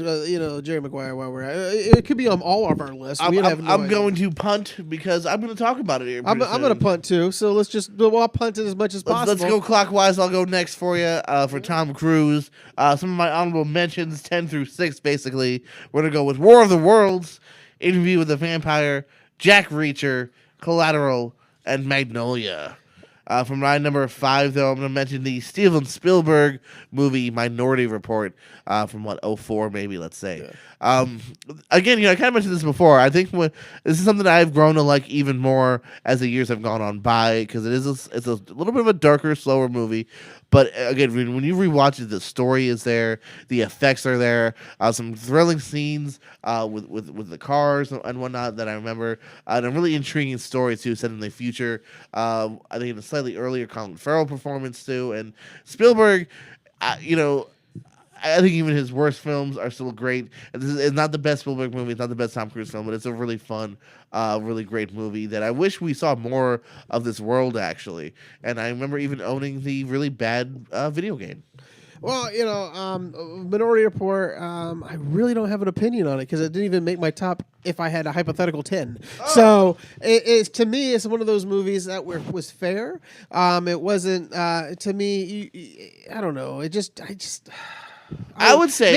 Jerry Maguire while we're at it? It could be on all of our lists. I'm idea. going to punt because I'm going to talk about it here. I'm going to punt too. So I'll punt it as much as possible. Let's go clockwise. I'll go next for you for Tom Cruise. Some of my honorable mentions, 10 through 6, basically. We're going to go with War of the Worlds, Interview with the Vampire, Jack Reacher, Collateral, and Magnolia. From my number 5, though, I'm going to mention the Steven Spielberg movie Minority Report from, 04 maybe, let's say. Yeah. Again, I kind of mentioned this before. I think this is something that I've grown to like even more as the years have gone on by because it's a little bit of a darker, slower movie. But again, when you rewatch it, the story is there, the effects are there, some thrilling scenes with the cars and whatnot that I remember, and a really intriguing story too, set in the future. I think in a slightly earlier Colin Farrell performance too, and Spielberg, I think even his worst films are still great. It's not the best Spielberg movie. It's not the best Tom Cruise film, but it's a really fun, really great movie that I wish we saw more of this world, actually. And I remember even owning the really bad video game. Well, Minority Report, I really don't have an opinion on it because it didn't even make my top if I had a hypothetical 10. Oh. So to me, it's one of those movies that was fair. It wasn't, to me, I don't know. I would say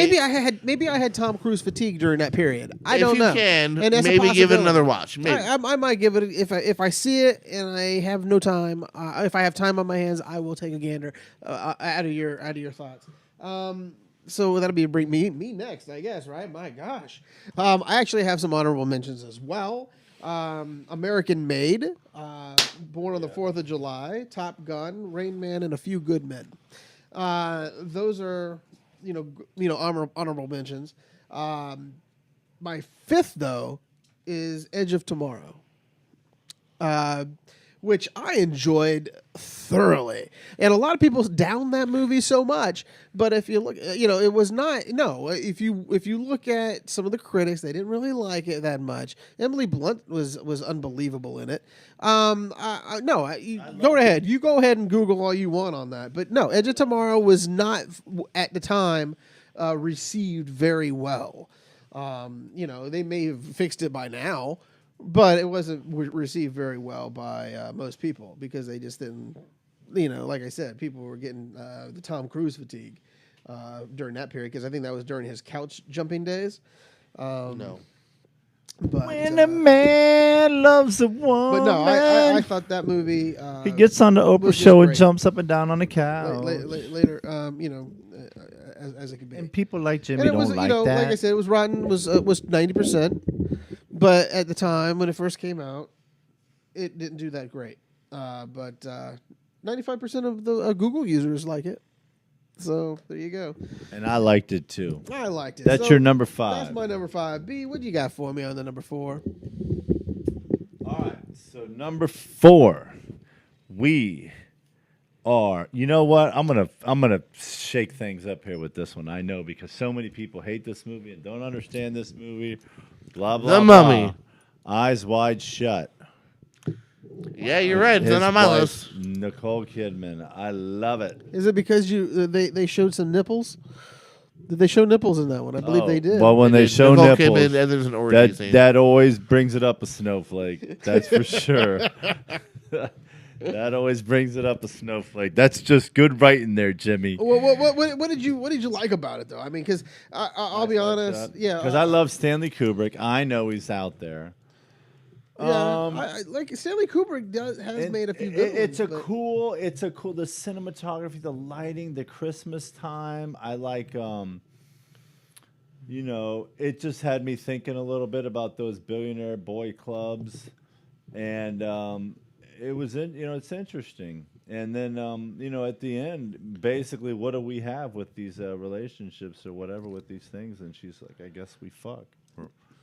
maybe I had Tom Cruise fatigue during that period. I don't know. If you can, maybe give it another watch. Maybe I might give it if I see it and I have no time. If I have time on my hands, I will take a gander out of your thoughts. So that'll be me next, I guess. Right? My gosh, I actually have some honorable mentions as well. American Made, Born on the 4th of July, Top Gun, Rain Man, and A Few Good Men. Those are. Honorable mentions. My 5th, though, is Edge of Tomorrow, which I enjoyed thoroughly. And a lot of people down that movie so much. But if you look, it was not. No, if you look at some of the critics, they didn't really like it that much. Emily Blunt was unbelievable in it. Go ahead. You go ahead and Google all you want on that. But no, Edge of Tomorrow was not at the time received very well. They may have fixed it by now, but it wasn't received very well by most people because they just didn't. Like I said, people were getting the Tom Cruise fatigue during that period because I think that was during his couch jumping days. No. But, when a man loves a woman. But no, I thought that movie. He gets on the Oprah show and jumps up and down on the couch. Later, as it could be. And people like Jimmy and it don't was, like that. Like I said, it was rotten. Was 90%, but at the time when it first came out, it didn't do that great. But 95% of the Google users like it. So there you go. And I liked it too. I liked it. That's your number 5. That's my number 5. B, what do you got for me on the number 4? All right. So number 4, we are. You know what? I'm gonna shake things up here with this one. I know because so many people hate this movie and don't understand this movie Blah blah. The Mummy. Blah. Eyes Wide Shut. Yeah, you're right. It's His not on my wife, list. Nicole Kidman. I love it. Is it because they showed some nipples? Did they show nipples in that one? I believe they did. Well, when they show Nicole nipples, Kidman, and there's an orgy scene. that always brings it up a snowflake. That's for sure. That always brings it up a snowflake. That's just good writing there, Jimmy. What did you like about it though? I mean, because I'll be honest, yeah, Because I love Stanley Kubrick. I know he's out there. yeah, I like Stanley Kubrick has made a few good ones. It's a but- cool. It's a cool. The cinematography, the lighting, the Christmas time. I like. You know, it just had me thinking a little bit about those billionaire boy clubs, and it was it's interesting. And then you know, at the end, basically, what do we have with these relationships or whatever with these things? And she's like, I guess we fuck.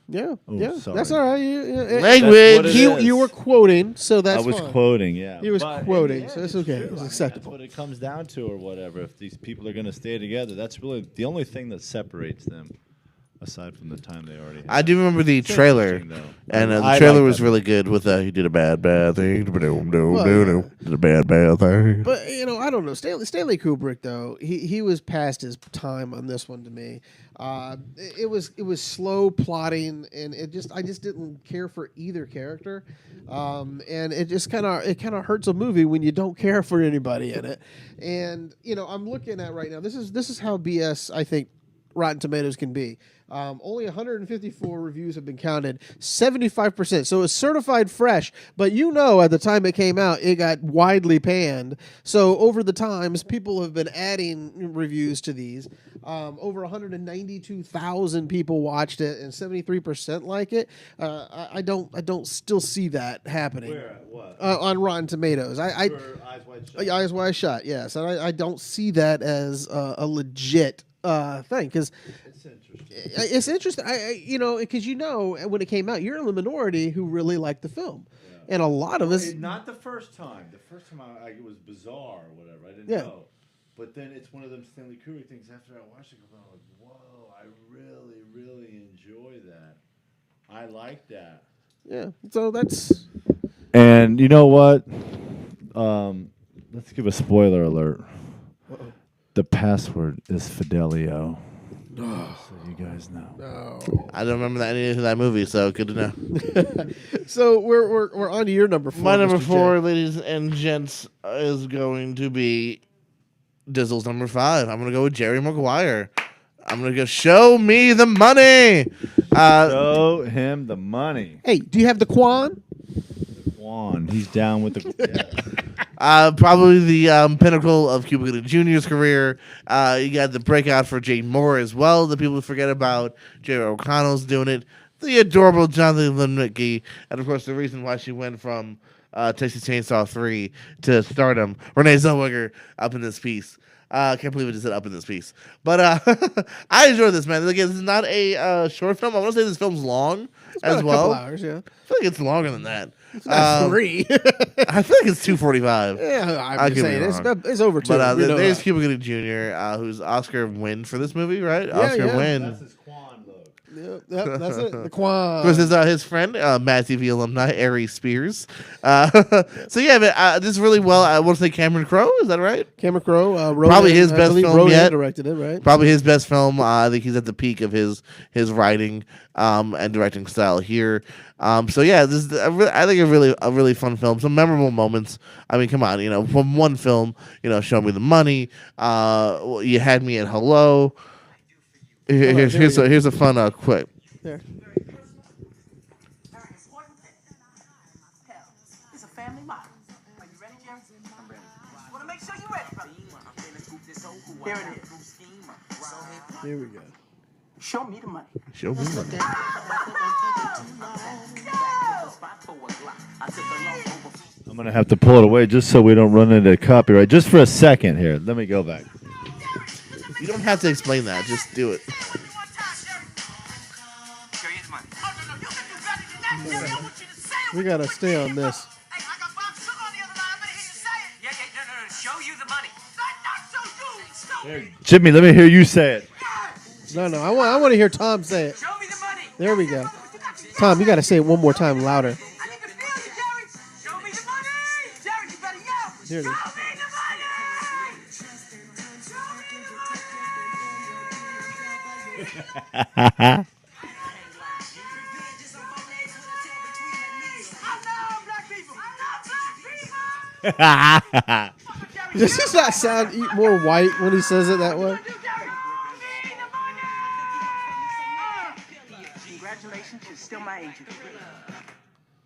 Yeah, Oh, yeah, sorry. that's all right. Language. what it is. You were quoting, so that's I was fine. quoting, yeah. He was But in quoting, the end, so it's okay. true. It's I mean, acceptable. That's what it comes down to, or whatever. If these people are going to stay together, that's really the only thing that separates them, aside from the time they already have. I do remember the It's trailer, interesting, though. and the I trailer like was that. really good with he did a bad thing, Well, did a bad thing. But you know, I don't know. Stanley Kubrick, though, he was past his time on this one to me. It was slow plotting, and I just didn't care for either character, and it just kind of hurts a movie when you don't care for anybody in it. And you know, I'm looking at right now. This is how BS I think Rotten Tomatoes can be. Only 154 reviews have been counted, 75%. So it's certified fresh, but you know at the time it came out, it got widely panned. So over the times, people have been adding reviews to these. Over 192,000 people watched it, and 73% like it. I don't still see that happening. Where? What? On Rotten Tomatoes. For Eyes Wide Shut. Eyes Wide Shut, yes. And I don't see that as a legit thing, because It's interesting. it's interesting. Because when it came out, you're in the minority who really liked the film, and a lot of us. Not the first time. The first time it was bizarre or whatever. I didn't Yeah. know. But then it's one of them Stanley Kubrick things. After I watched it, I'm like, whoa, I really, really enjoy that. I like that. Yeah, so that's And you know what? Let's give a spoiler alert. The password is Fidelio. So you guys know. I don't remember any of that movie, so good to know. so we're on to your number 4. My number Mr. 4, J. ladies and gents, is going to be Dizzle's number 5. I'm gonna go with Jerry Maguire. I'm gonna go show me the money. Show him the money. Hey, do you have the Quan? Juan, he's down with the. Probably the pinnacle of Cuba Gooding Jr.'s career. You got the breakout for Jane Moore as well that people forget about. Jerry O'Connell's doing it. The adorable Jonathan Lipnicki. And, of course, the reason why she went from Texas Chainsaw 3 to stardom. Renee Zellweger up in this piece. Can't believe it just said up in this piece. But I enjoy this, man. Again, this is not a short film. I want to say this film's long as About a well. couple hours, yeah. I feel like it's longer than that. It's not 3. I feel like it's 2:45. Yeah, I I'm could just be saying wrong. it's over 2. But We know there's that. Cuba Gooding Jr., who's Oscar win for this movie, right? Oscar yeah. win. That's his Quan look. Yep, that's it. The Quan. Of course, his friend, Matt TV alumni, Ari Spears. So yeah, but this is really well. I want to say Cameron Crowe. Is that right? Cameron Crowe, wrote Probably it. his I best believe film wrote yet. and directed it, right? Probably his best film. I think he's at the peak of his writing and directing style here. So yeah, this is I think a really fun film. Some memorable moments. I mean, come on, from one film, Show Me the Money. You Had Me at Hello. Here's a fun quip. There. Very important thing. Hell, it's a family motto. Are you ready, Jerry? I'm ready. Want to make sure you're ready, brother. Here it is. Here we go. Show me the money. Show me the money. I'm gonna have to pull it away just so we don't run into copyright. Just for a second here. Let me go back. You don't have to explain that. Just do it. Show you the money. Oh, no, you can do better than that, Jerry. I want you to say it. We gotta stay on this. Hey, I got Bob Sugar on the other line. I'm gonna hear you say it. Yeah, no. Show you the money. Not so you. Show me. Jimmy, let me hear you say it. No, I want to hear Tom say it. Show me the money. There we go. Tom, you got to say it one more time louder. I need to feel you, Jerry. Show me the money. Jerry, you better yell. There it is. Show me the money. Show me the money. I love black people. I love black people. Does he not sound more white when he says it that way? Congratulations, you're still my agent.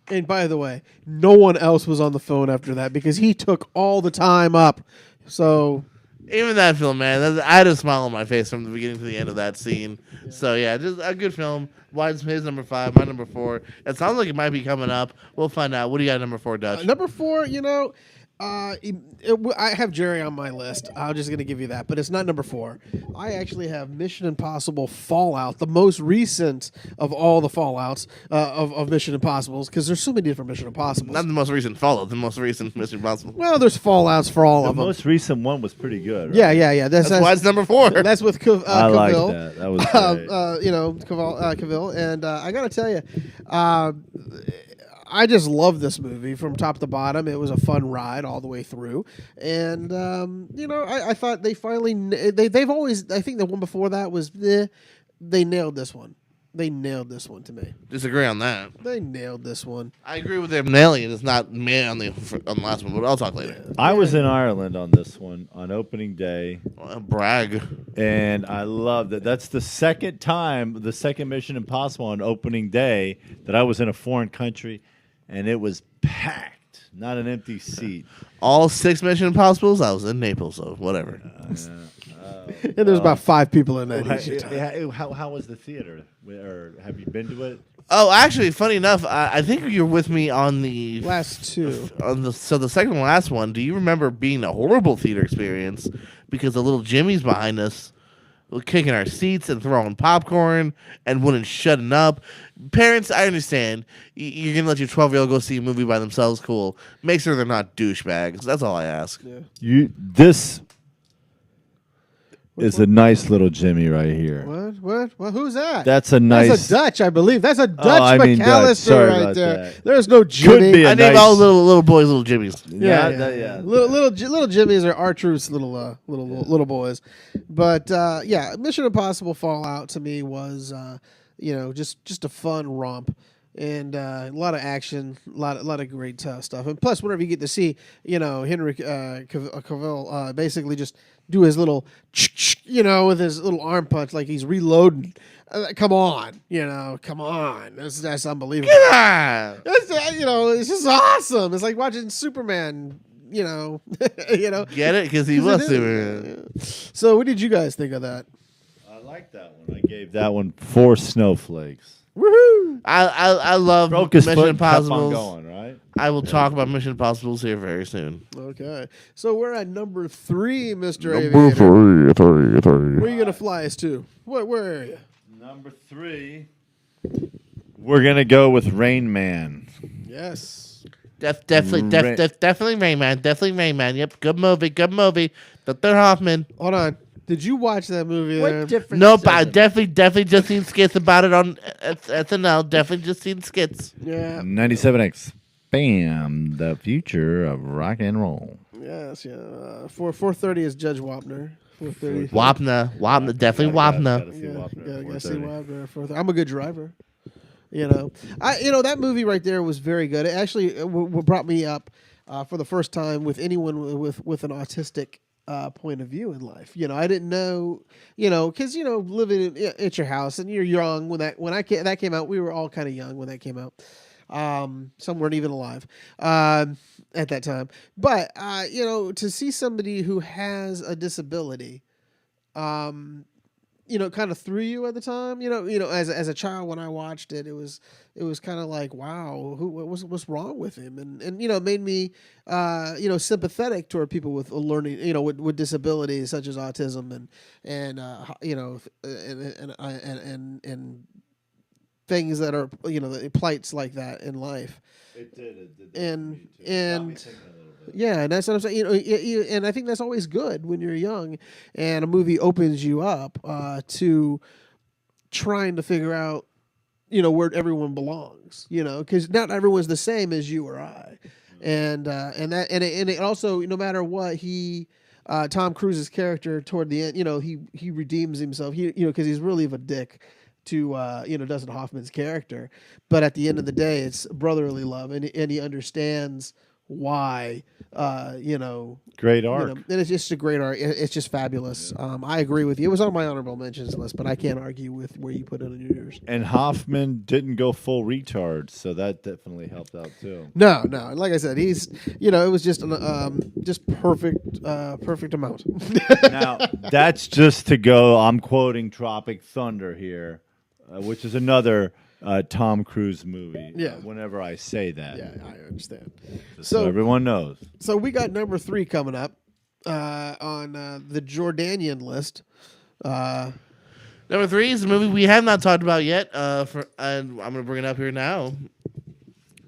And by the way, no one else was on the phone after that because he took all the time up. So Even that film, man, I had a smile on my face from the beginning to the end of that scene. So yeah, just a good film. Why's his number 5, my number 4. It sounds like it might be coming up. We'll find out. What do you got at number 4, Dutch? number 4, I have Jerry on my list. I'm just going to give you that, but it's not number 4. I actually have Mission Impossible Fallout, the most recent of all the Fallouts of Mission Impossibles, because there's so many different Mission Impossibles. Not the most recent Fallout, the most recent Mission Impossible. Well, there's Fallouts for all The of them. most recent one was pretty good. Right? Yeah. That's why it's number 4. That's with I like Cavill. that. That was great. Cavill, and I gotta tell you, I just love this movie from top to bottom. It was a fun ride all the way through, and I thought they finally they've always, I think the one before that was they nailed this one. They nailed this one to me. Disagree on that. They nailed this one. I agree with them nailing it. It's not me on the last one, but I'll talk later. I was in Ireland on this one on opening day, Brag. and I loved it. That's the second Mission Impossible on opening day that I was in a foreign country, and it was packed, not an empty seat. All 6 Mission Impossibles, I was in Naples, so whatever. And there's about 5 people in that each time. How was the theater? Or have you been to it? Oh, actually, funny enough, I think you're with me on the Last 2. the second and last one. Do you remember being a horrible theater experience because the little Jimmy's behind us were kicking our seats and throwing popcorn and wouldn't shutting up? Parents, I understand. You're gonna let your 12-year-old go see a movie by themselves. Cool. Make sure they're not douchebags. That's all I ask. Yeah. This is a nice little Jimmy right here. What? Well, who's that? That's a nice. That's a Dutch, I believe. That's a Dutch I mean Dutch. McAllister Sorry right about there. that. There's no Jimmy. be a I named nice- all little boys little Jimmys. Yeah. yeah. Little Jimmys are R-Truth's little boys. But Mission Impossible Fallout to me was just a fun romp. And a lot of action, a lot of great stuff, and plus, whenever you get to see, Henry Cavill basically just do his little, with his little arm punch like he's reloading. Come on, come on, that's unbelievable. Ah! It's just awesome. It's like watching Superman. Get it? Because he was Superman. So, what did you guys think of that? I like that one. I gave that one 4 snowflakes. Woohoo! I love Broke his Mission foot and kept on Impossibles. going, right? I will talk about Mission Impossibles here very soon. Okay, so we're at number 3, Mr. Aviator. 3. Where are you gonna fly us to? Where are you? Number 3, we're gonna go with Rain Man. Yes. Definitely Rain Man. Definitely Rain Man. Yep, good movie. Dr. Hoffman. Hold on. Did you watch that movie? What there? difference? Nope, does I it definitely just seen skits about it on SNL. Definitely just seen skits. Yeah. 97X. Bam! The future of rock and roll. Yes. Yeah. 4:30 is Judge Wapner. 4:30. Wapner, definitely Gotta Wapner. see Wapner at Gotta see 4:30. Wapner. 4:30. I'm a good driver. That movie right there was very good. It actually brought me up for the first time with anyone with an autistic point of view in life. I didn't know, because living at your house and you're young when that came out. We were all kind of young when that came out. Some weren't even alive at that time. But to see somebody who has a disability, kind of threw you at the time. As a child when I watched it, it was kind of like, wow, what's wrong with him, and it made me sympathetic toward people with learning, with disabilities such as autism and things that are plights like that in life. It did. And yeah, and that's what I'm saying. And I think that's always good when you're young, and a movie opens you up to trying to figure out where everyone belongs, because not everyone's the same as you or I, and it also, no matter what, Tom Cruise's character toward the end, he redeems himself, because he's really of a dick to Dustin Hoffman's character, but at the end of the day, it's brotherly love, and he understands why, Great arc. and it's just a great art. It's just fabulous. I agree with you. It was on my honorable mentions list, but I can't argue with where you put it on yours. And Hoffman didn't go full retard, so that definitely helped out too. No. Like I said, he's it was just just perfect amount. Now, that's just to go. I'm quoting Tropic Thunder here, which is another Tom Cruise movie. Yeah. Whenever I say that, Yeah, I understand. just So- so everyone knows. So we got number 3 coming up on the Jordanian list. Number 3 is a movie we have not talked about yet. And I'm going to bring it up here now.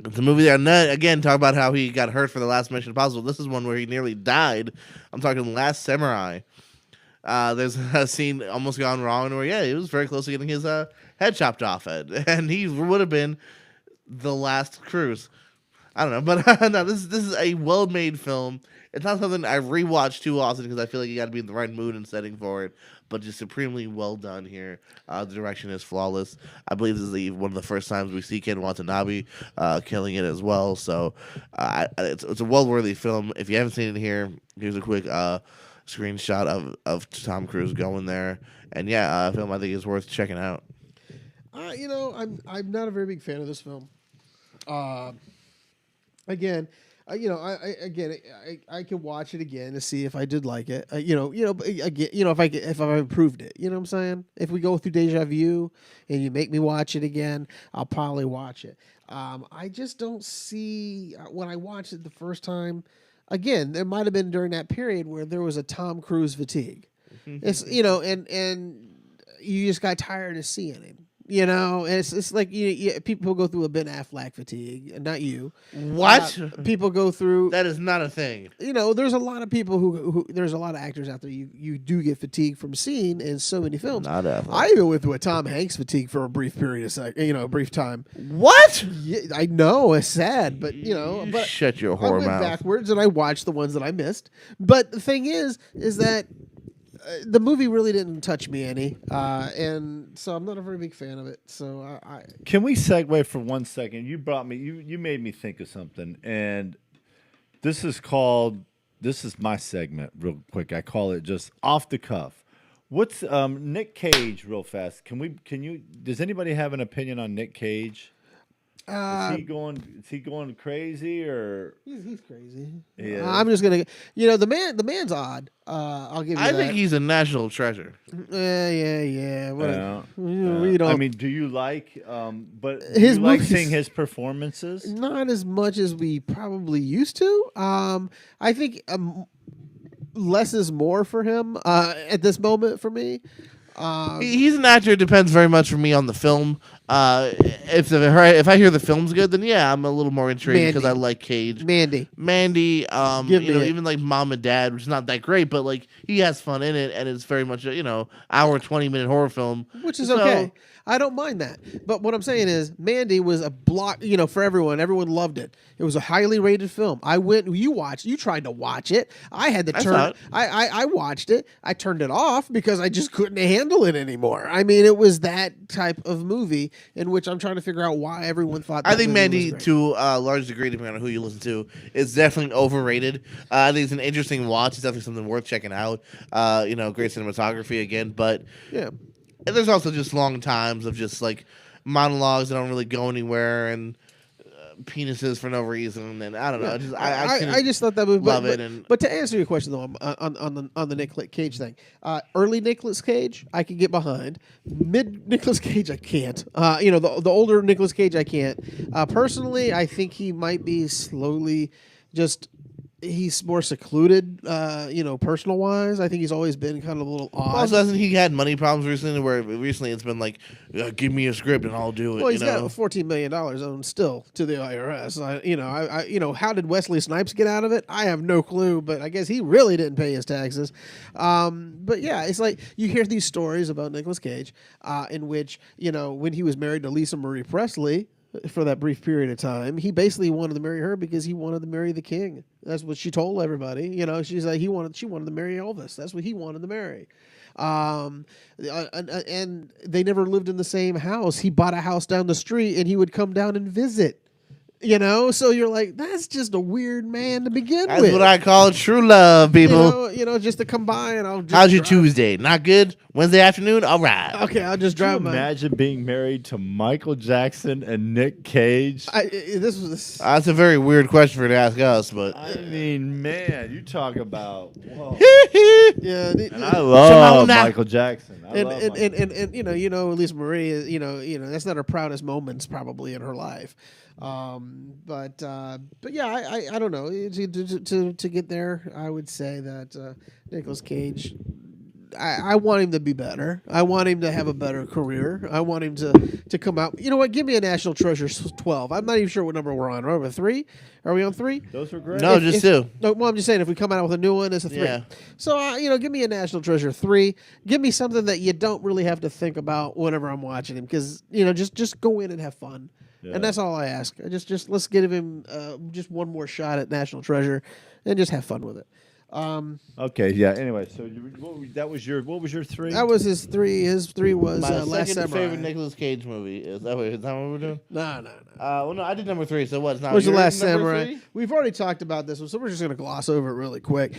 It's a movie that, again, talk about how he got hurt for the last Mission Impossible. This is one where he nearly died. I'm talking Last Samurai. There's a scene almost gone wrong where, he was very close to getting his head chopped off it. And he would have been the last Cruise. I don't know. But no, this is a well-made film. It's not something I rewatch too often because I feel like you got to be in the right mood and setting for it. But just supremely well done here. The direction is flawless. I believe this is one of the first times we see Ken Watanabe killing it as well. So it's a well-worthy film. If you haven't seen it here, here's a quick screenshot of Tom Cruise going there. And a film I think is worth checking out. I'm not a very big fan of this film. Again, I could watch it again to see if I did like it. If I improved it. You know what I'm saying? If we go through Deja Vu and you make me watch it again, I'll probably watch it. I just don't see when I watched it the first time. Again, there might have been during that period where there was a Tom Cruise fatigue. It's and you just got tired of seeing him. It's like people go through a Ben Affleck fatigue, and not you. What? People go through. That is not a thing. There's a lot of people who there's a lot of actors out there you do get fatigued from seeing in so many films. Not Affleck. I even went through a Tom Hanks fatigue for a brief period of a brief time. What? Yeah, I know it's sad, but but Shut your I whore went mouth. backwards and I watched the ones that I missed. But the thing is that the movie really didn't touch me any, and so I'm not a very big fan of it. So I Can we segue for 1 second? You brought me. You made me think of something, and this is my segment. Real quick, I call it just off the cuff. What's Nick Cage? Real fast. Can you? Does anybody have an opinion on Nick Cage? Is he going crazy or? he's crazy. Yeah. I'm just gonna, the man's odd. I'll give you I that. think he's a national treasure. Yeah. Whatever. We I don't. mean, do you like? But His do you like movies- seeing his performances? Not as much as we probably used to. I think less is more for him at this moment for me. He's an actor. It depends very much for me on the film. If I hear the film's good, then I'm a little more intrigued because I Mandy. like Cage. Mandy. Mandy, Give me it. even like Mom and Dad, which is not that great, but like he has fun in it, and it's very much a hour 20-minute horror film, Which is So, okay. I don't mind that. But what I'm saying is, Mandy was a block, for everyone. Everyone loved it. It was a highly rated film. You tried to watch it. I had to I turn saw it. I watched it. I turned it off because I just couldn't handle it anymore. I mean, it was that type of movie in which I'm trying to figure out why everyone thought that I think movie was Mandy, great. to a large degree, depending on who you listen to, is definitely overrated. I think it's an interesting watch. It's definitely something worth checking out. Great cinematography again, but Yeah. there's also just long times of just like monologues that don't really go anywhere and penises for no reason, and I don't know. I just thought that movie. love but, it, and- but to answer your question though, on the Nicolas Cage thing, early Nicolas Cage I can get behind. Mid Nicolas Cage I can't. The older Nicolas Cage I can't. Personally, I think he might be slowly just he's more secluded, personal wise. I think he's always been kind of a little odd. Also, hasn't he had money problems recently? Where recently it's been like, give me a script and I'll do it. Well, he's you got know? $14 million owed still to the IRS. How did Wesley Snipes get out of it? I have no clue, but I guess he really didn't pay his taxes. But yeah, it's like you hear these stories about Nicolas Cage, in which when he was married to Lisa Marie Presley for that brief period of time, he basically wanted to marry her because he wanted to marry the king. That's what she told everybody. She's like she wanted to marry Elvis. That's what he wanted to marry. And they never lived in the same house. He bought a house down the street, and he would come down and visit. So you're like, that's just a weird man to begin That's with. what I call true love, people. Just to come by and I'll just How's your drive- Tuesday? Not good. Wednesday afternoon. All right. Okay, I'll just Can you drive my. imagine being married to Michael Jackson and Nick Cage? This was. That's a very weird question for to ask us, but I mean, man, you talk about. Whoa. Yeah, And I love Shimona. Michael Jackson. I love Michael. and Lisa Marie is that's not her proudest moments probably in her life. But yeah, I don't know. To get there, I would say that Nicolas Cage. I want him to be better. I want him to have a better career. I want him to come out. You know what? Give me a National Treasure 12. I'm not even sure what number we're on. Are we 3? Are we on 3? Those were great. No, just two. No, well, I'm just saying if we come out with a new one, it's a 3. Yeah. So give me a National Treasure 3. Give me something that you don't really have to think about whenever I'm watching him, because just go in and have fun. Yeah. And that's all I ask. Just let's give him just one more shot at National Treasure, and just have fun with it. Okay, yeah. Anyway, so what was your 3? That was his 3. His 3 was my Last second Samurai. favorite Nicolas Cage movie. Is that what we're doing? No. Well, no, I did number 3. So what? It's not Was The your Last number Samurai. 3? We've already talked about this one, so we're just going to gloss over it really quick.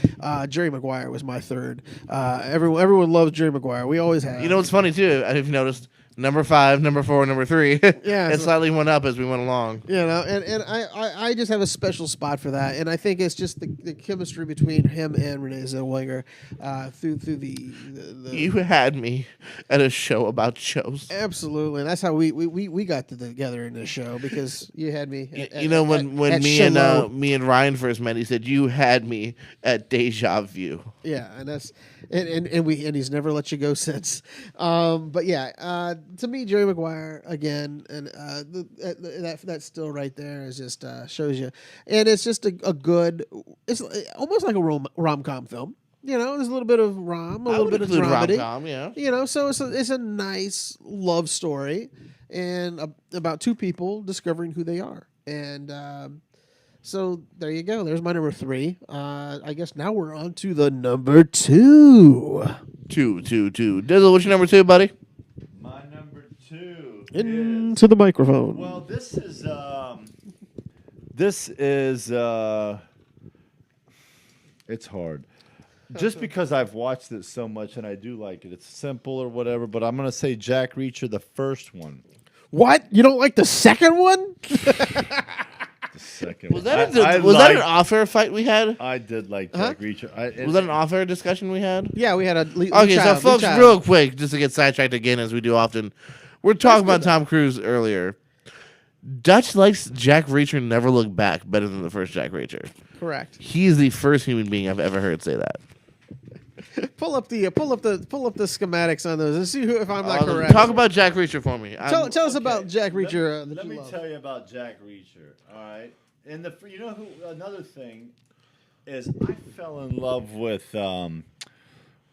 Jerry Maguire was my 3rd. Everyone loves Jerry Maguire. We always have. You know what's funny too? If you noticed, number 5, number 4, number 3. Yeah, it so- slightly went up as we went along. And I just have a special spot for that, and I think it's just the chemistry between him and Renee Zellweger through the You had me at a show about shows. absolutely, and that's how we got together in this show, because you had me. When at me Shiloh. and me and Ryan first met, he said you had me at Deja Vu. Yeah, and that's and he's never let you go since. But yeah, to me, Jerry Maguire again, and that still right there is just shows you, and it's just a good. It's almost like a rom-com film. There's a little bit of a little bit of dramedy. rom-com, yeah. So it's a nice love story, and about two people discovering who they are, and. So there you go. There's my number 3. I guess now we're on to the number 2. 2. Dizzle, what's your number 2, buddy? My number 2 Into the microphone. Well, this is it's hard. Just because I've watched it so much and I do like it. It's simple or whatever, but I'm going to say Jack Reacher, the first one. What? You don't like the second one? The second Was one. that I was that an liked- off-air fight we had? I did like Jack Reacher. Was that an off-air discussion we had? Yeah, we had a Okay, so folks, real quick, just to get sidetracked again as we do often, we're talking about Tom Cruise earlier. Dutch likes Jack Reacher Never Look Back better than the first Jack Reacher. Correct. He is the first human being I've ever heard say that. Pull up the schematics on those and see if I'm not correct. Talk about Jack Reacher for me. Tell us about Jack Reacher. Let me tell you about Jack Reacher. All right, and another thing is I fell in love with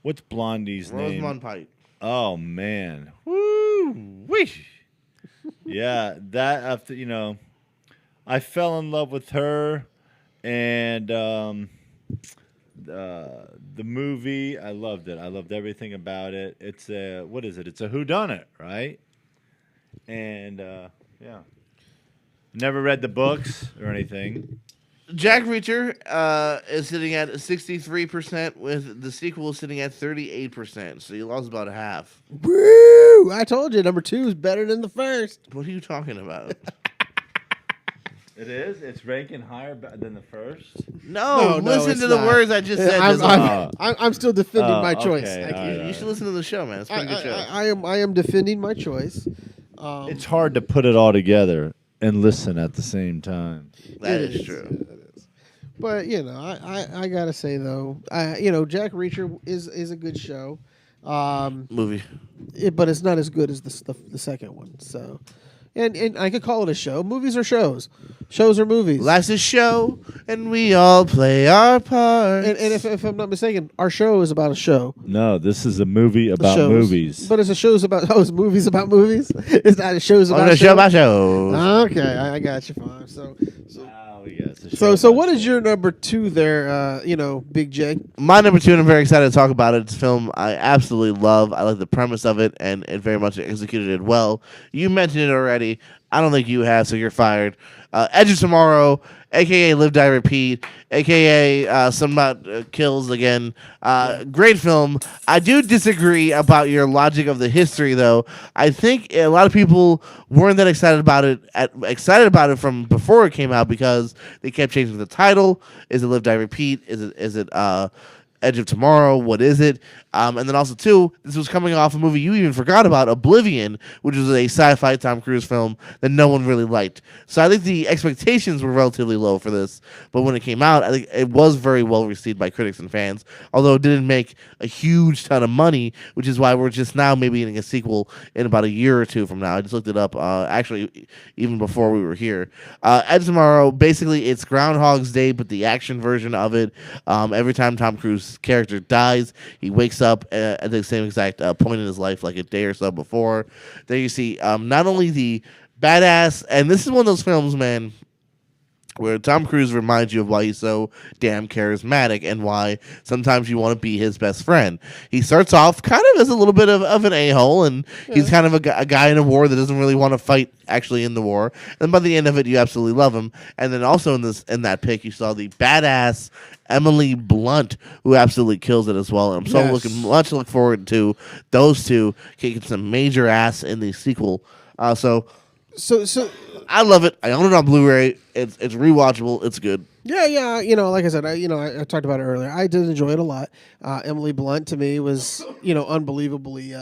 what's Blondie's name? Rosamund Pike. Oh man, Woo! Wish. yeah, that after I fell in love with her, and the movie, I loved it. I loved everything about it. It's what is it? It's a whodunit, right? And yeah, never read the books or anything. Jack Reacher is sitting at 63%, with the sequel sitting at 38%. So you lost about half. Woo! I told you, number 2 is better than the first. What are you talking about? It is. It's ranking higher than the first. No, No, listen it's to the not. words I just said. I'm still defending my okay, choice. all right. You should listen to the show, man. It's a pretty good show. I am defending my choice. It's hard to put it all together and listen at the same time. That It is true. It is. But I gotta say though, Jack Reacher is a good show, Movie. but it's not as good as the second one. So, and I could call it a show. Movies are shows. Shows are movies. Life's a show, and we all play our part. And if I'm not mistaken, our show is about a show. No, this is a movie about Shows. movies. But it's a show's about it's movies about movies. It's not a show's about a show about shows. Okay, I got you, fine. Wow, yes, a So show what about is your number 2 there? Big J. My number 2, and I'm very excited to talk about it. It's a film I absolutely love. I like the premise of it, and it very much executed it well. You mentioned it already. I don't think you have, so you're fired. Edge of Tomorrow, a.k.a. Live, Die, Repeat, a.k.a. Some About Kills Again. Great film. I do disagree about your logic of the history, though. I think a lot of people weren't that excited about it from before it came out because they kept changing the title. Is it Live, Die, Repeat? Is it Edge of Tomorrow? What is it? And then also, too, this was coming off a movie you even forgot about, Oblivion, which was a sci-fi Tom Cruise film that no one really liked. So I think the expectations were relatively low for this. But when it came out, I think it was very well received by critics and fans, although it didn't make a huge ton of money, which is why we're just now maybe getting a sequel in about a year or two from now. I just looked it up, actually, even before we were here. Edge of Tomorrow, basically, it's Groundhog's Day, but the action version of it. Every time Tom Cruise's character dies, he wakes up at the same exact point in his life, like a day or so before. There you see not only the badass, and this is one of those films, man, where Tom Cruise reminds you of why he's so damn charismatic and why sometimes you want to be his best friend. He starts off kind of as a little bit of an a-hole, and he's kind of a guy in a war that doesn't really want to fight actually in the war. And by the end of it, you absolutely love him. And then also in that pic, you saw the badass Emily Blunt, who absolutely kills it as well. And I'm so look forward to those two kicking some major ass in the sequel. So I love it. I own it on Blu-ray. It's rewatchable. It's good. Yeah. Like I said, I talked about it earlier. I did enjoy it a lot. Emily Blunt to me was, unbelievably,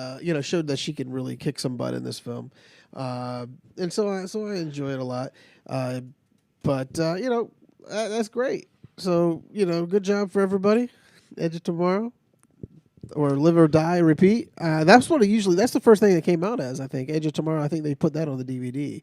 showed that she can really kick some butt in this film, and so I enjoy it a lot. But that's great. So good job for everybody. Edge of Tomorrow, or Live or Die, Repeat. That's the first thing that came out as, I think. Edge of Tomorrow. I think they put that on the DVD.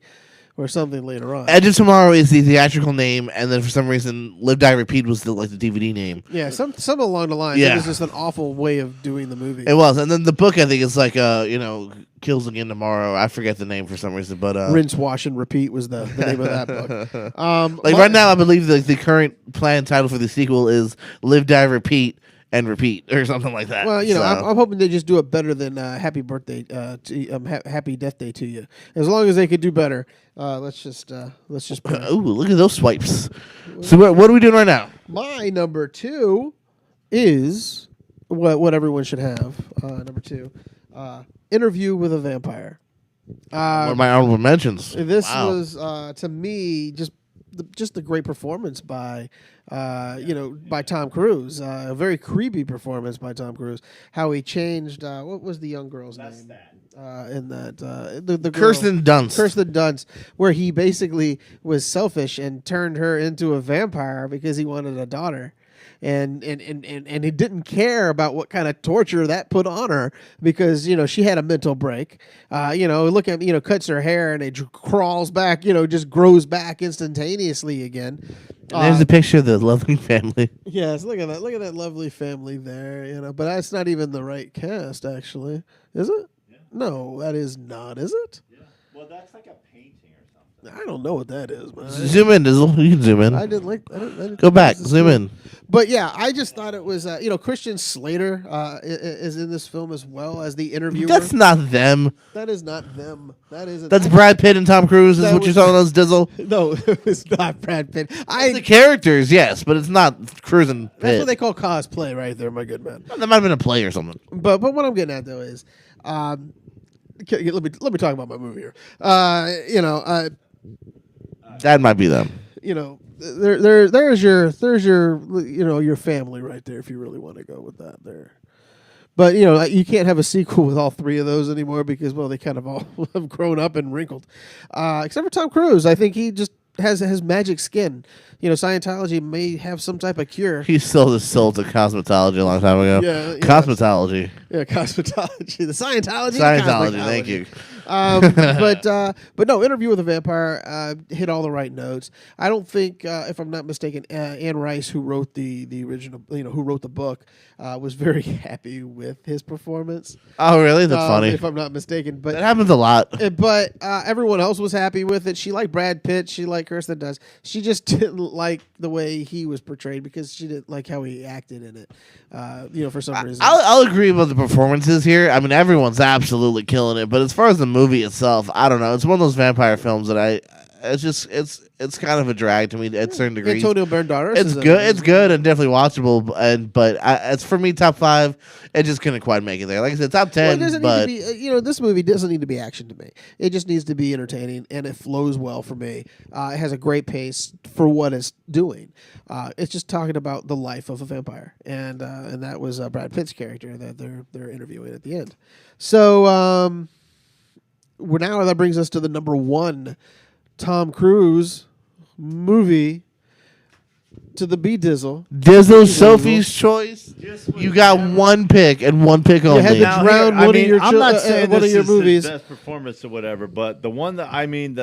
Or something later on. Edge of Tomorrow is the theatrical name, and then for some reason, Live, Die, Repeat was the DVD name. Yeah, some along the line. Yeah. It was just an awful way of doing the movie. It was, and then the book I think is like Kills Again Tomorrow. I forget the name for some reason, but Rinse, Wash, and Repeat was the name of that book. Right now, I believe the current planned title for the sequel is Live, Die, Repeat, and Repeat, or something like that. Well, So- I'm hoping they just do it better than Happy Birthday, Happy Death Day to you. As long as they could do better, let's just pray. Ooh, look at those swipes. So what are we doing right now? My number 2 is what everyone should have. Number 2, Interview with a Vampire. One of my honorable mentions. This Wow. was to me just the great performance by by Tom Cruise. A very creepy performance by Tom Cruise. How he changed. What was the young girl's name? In that the girl, Kirsten Dunst. Kirsten Dunst, where he basically was selfish and turned her into a vampire because he wanted a daughter. And he didn't care about what kind of torture that put on her because she had a mental break. Look at cuts her hair and it crawls back. Just grows back instantaneously again. And there's a picture of the lovely family. Yes, look at that. Look at that lovely family there. But that's not even the right cast, actually, is it? Yeah. No, that is not. Is it? Yeah. Well, that's like a painting or something. I don't know what that is, man. Zoom in, Dizzle. You can zoom in. I didn't like. I didn't Go think back. this is Zoom good. in. But yeah, I just thought it was Christian Slater is in this film as well as the interviewer. That's not them. That is not them. That isn't. That's Brad Pitt and Tom Cruise. Is That what you're was- telling us, Dizzle? No, it was not Brad Pitt. The characters, yes, but it's not Cruise and That's Pitt. what they call cosplay, right there, my good man. That might have been a play or something. But what I'm getting at though is, let me talk about my movie here. That might be them. There's your family right there if you really want to go with that there. But you can't have a sequel with all three of those anymore because they kind of all have grown up and wrinkled, except for Tom Cruise. I think he just has magic skin. You know, Scientology may have some type of cure. He sold his soul to cosmetology a long time ago. Yeah, yeah. Cosmetology. Yeah, cosmetology, the Scientology. Scientology, thank you. But no, Interview with a Vampire hit all the right notes. I don't think, if I'm not mistaken, Anne Rice, who wrote the original, who wrote the book, was very happy with his performance. Oh, really? That's funny. If I'm not mistaken, but That happens a lot. but everyone else was happy with it. She liked Brad Pitt. She liked Kirsten Dunst. She just didn't like the way he was portrayed because she didn't like how he acted in it. For some reason. I'll agree with the performances here. I mean, everyone's absolutely killing it. But as far as the movie itself, I don't know. It's one of those vampire films that it's kind of a drag to me at certain degrees. Antonio Banderas. It's good. It's good and definitely watchable. But it's for me top 5. It just couldn't quite make it there. Like I said, top 10. Well, it doesn't but need to be. This movie doesn't need to be action to me. It just needs to be entertaining, and it flows well for me. It has a great pace for what it's doing. It's just talking about the life of a vampire, and that was Brad Pitt's character that they're interviewing at the end. So now that brings us to the number 1 Tom Cruise movie, to the B-Dizzle. Dizzle, Sophie's Choice. You got one pick and one pick only. had to drown one of your I'm not saying one of this your is movies. the best performance or whatever, but the one that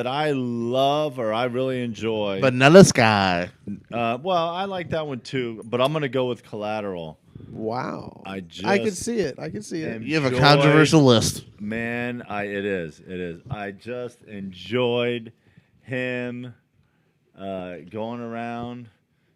I love or I really enjoy. Vanilla Sky. Well, I like that one too, but I'm gonna go with Collateral. Wow. I can see it. I can see it. am- You have a Enjoyed- controversial list. Man, it is. I just enjoyed him going around,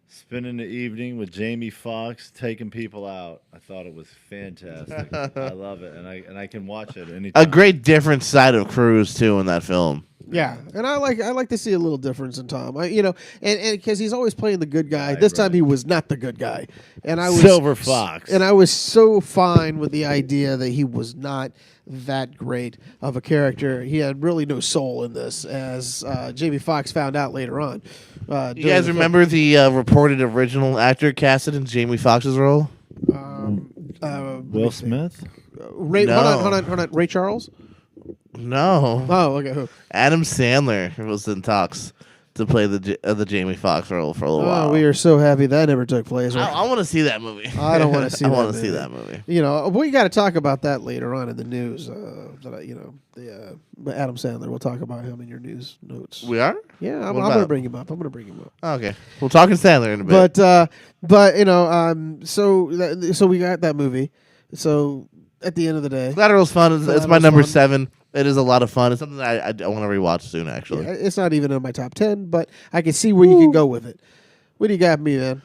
spending the evening with Jamie Foxx, taking people out. I thought it was fantastic. I love it, and I can watch it anytime. A great different side of Cruise too in that film. Yeah, and I like to see a little difference in Tom. And because he's always playing the good guy. This time he was not the good guy, and I was Silver Fox. and I was so fine with the idea that he was not that great of a character. He had really no soul in this, as Jamie Foxx found out later on. You guys remember the reported original actor casted in Jamie Foxx's role? Will Smith? Ray, No. hold on. Ray Charles. No. Oh, okay. Who? Adam Sandler was in talks to play the Jamie Foxx role for a little while. Oh, we are so happy that never took place. I want to see that movie. I don't want to see. I want to see that movie. We got to talk about that later on in the news. Adam Sandler. We'll talk about him in your news notes. We are? Yeah, I'm What going to about? bring him up. Okay. We'll talk in Sandler in a bit. So we got that movie. So at the end of the day, Collateral's fun. It's my Collateral's number fun. 7. It is a lot of fun. It's something that I want to rewatch soon, actually. yeah, it's not even in my top 10, but I can see where you can go with it. What do you got, me, man?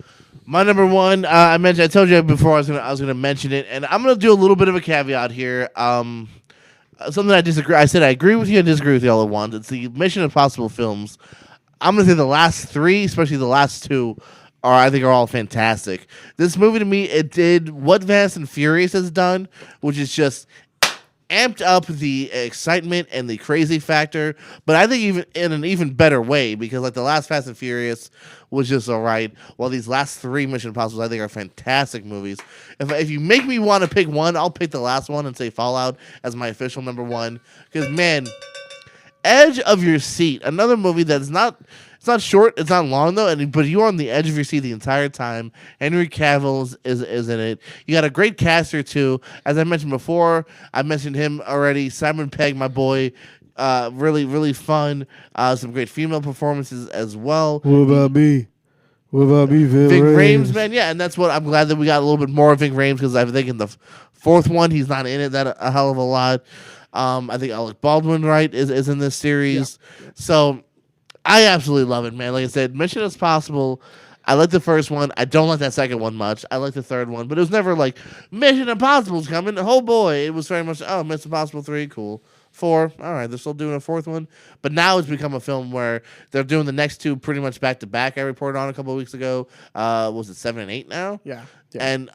My number 1, I told you before I was gonna mention it, and I'm gonna do a little bit of a caveat here. Something I disagree. I said I agree with you and disagree with you all at once. It's the Mission Impossible films. I'm gonna say the last 3, especially the last 2, I think are all fantastic. This movie to me, it did what Fast and Furious has done, which is just amped up the excitement and the crazy factor, but I think even in an even better way, because like the last Fast and Furious was just all right, while these last 3 Mission Impossibles I think are fantastic movies. If you make me want to pick one, I'll pick the last one and say Fallout as my official number 1, because man, edge of your seat, another movie that's not. It's not short. It's not long though, but you're on the edge of your seat the entire time. Henry Cavill is in it. You got a great cast here too. As I mentioned before, I mentioned him already. Simon Pegg, my boy, really really fun. Some great female performances as well. What about me? Ving Rhames, man, yeah, and that's what I'm glad that we got a little bit more of Ving Rhames, because I think in the 4th one he's not in it that a hell of a lot. I think Alec Baldwin, right, is in this series. Yeah. So I absolutely love it, man. Like I said, Mission Impossible. I like the first one. I don't like that second one much. I like the third one, but it was never like Mission Impossible's coming. Oh boy, it was very much Mission Impossible 3, cool. 4, all right, they're still doing a 4th one, but now it's become a film where they're doing the next 2 pretty much back to back. I reported on a couple of weeks ago. Was it 7 and 8 now? Yeah. And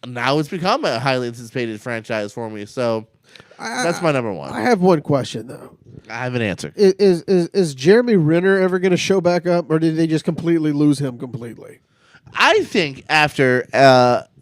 now it's become a highly anticipated franchise for me. So that's my number 1. I have one question though. I have an answer. Is Jeremy Renner ever going to show back up, or did they just completely lose him completely? I think after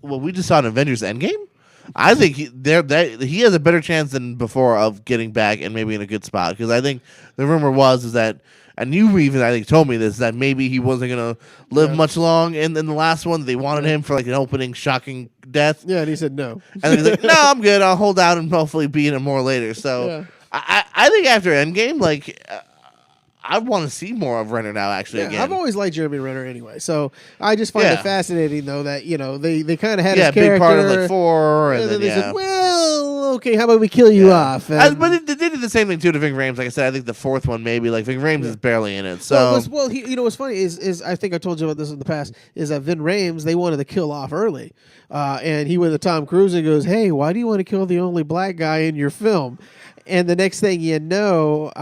what we just saw in Avengers Endgame, I think he has a better chance than before of getting back and maybe in a good spot, because I think the rumor was that and you even I think told me this, that maybe he wasn't gonna live much long in the last one. They wanted him for like an opening shocking death, Yeah, and he said no. and he's like, "No, I'm good. I'll hold out and hopefully be in it more later." So Yeah. I think after Endgame, like. I want to see more of Renner now. Actually, Yeah, again, I've always liked Jeremy Renner anyway, so I just find Yeah. it fascinating though that they kind of had yeah, his character. big part of like 4, and and then then they yeah. said, well, okay, how about we kill you off? And, But they did the same thing too to Ving Rhames. Like I said, I think the 4th one maybe like Ving Rhames is barely in it. So what's funny is I think I told you about this in the past is that Vin Rhames they wanted to kill off early, and he went to Tom Cruise and goes, hey, why do you want to kill the only black guy in your film? And the next thing you know,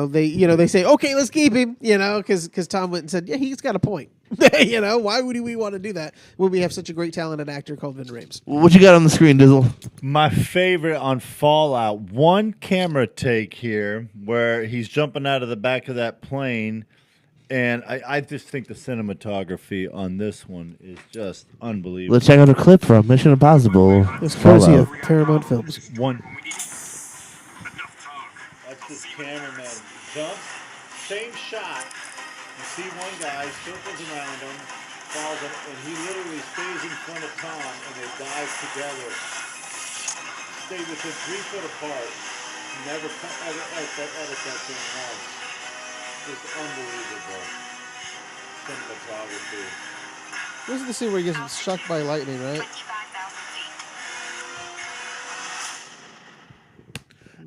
they say, okay, let's keep him, because Tom went and said, yeah, he's got a point. Why would we want to do that when we have such a great talented actor called Vin Rhames? what you got on the screen, Dizzle? My favorite on Fallout, one camera take here where he's jumping out of the back of that plane, and I just think the cinematography on this one is just unbelievable. Let's check out a clip from Mission Impossible. It's courtesy of Paramount Films. One. That's this cameraman jumps, same shot. You see one guy circles around him, falls, and he literally stays in front of Tom, and they dive together. Stay within 3 foot apart. Never edit that thing once. Just unbelievable cinematography. This is the scene where he gets struck by lightning, right?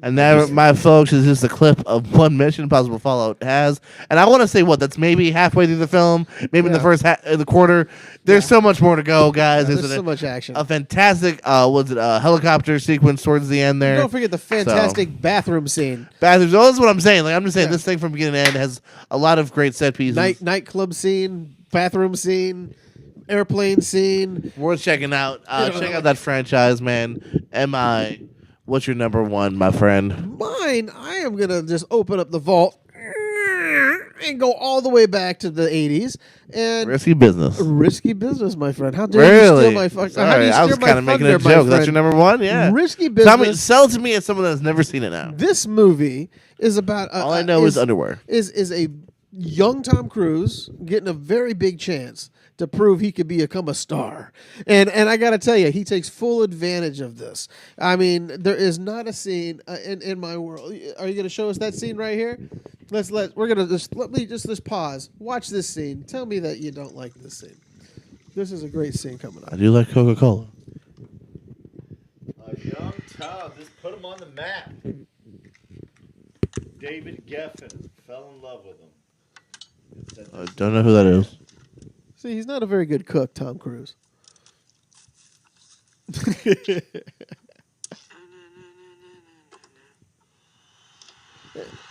And that, my folks, is just a clip of one Mission Impossible Fallout has. And I want to say, that's maybe halfway through the film, maybe in the first the quarter. There's so much more to go, guys. There's so much action. A fantastic, helicopter sequence towards the end there. Don't forget the fantastic bathroom scene. Bathrooms. Oh, that's what I'm saying. Like I'm just saying, this thing from beginning to end has a lot of great set pieces. Nightclub scene, bathroom scene, airplane scene. Worth checking out. Check out that franchise, man. MI. What's your number 1, my friend? Mine, I am going to just open up the vault and go all the way back to the 80s. And Risky Business. Risky Business, my friend. How dare Really? you steal my fucking... Sorry, I was kind of making a joke. That's your number 1? Yeah. Risky Business. Sell it to me as someone that's never seen it now. This movie is about... All I know is underwear. Is a young Tom Cruise getting a very big chance to prove he could become a star. And I got to tell you, he takes full advantage of this. I mean, there is not a scene in my world. Are you going to show us that scene right here? Let's pause. Watch this scene. Tell me that you don't like this scene. This is a great scene coming up. I do like Coca-Cola. A young Tom, just put him on the map. David Geffen fell in love with him. I don't know who that is. See, he's not a very good cook, Tom Cruise.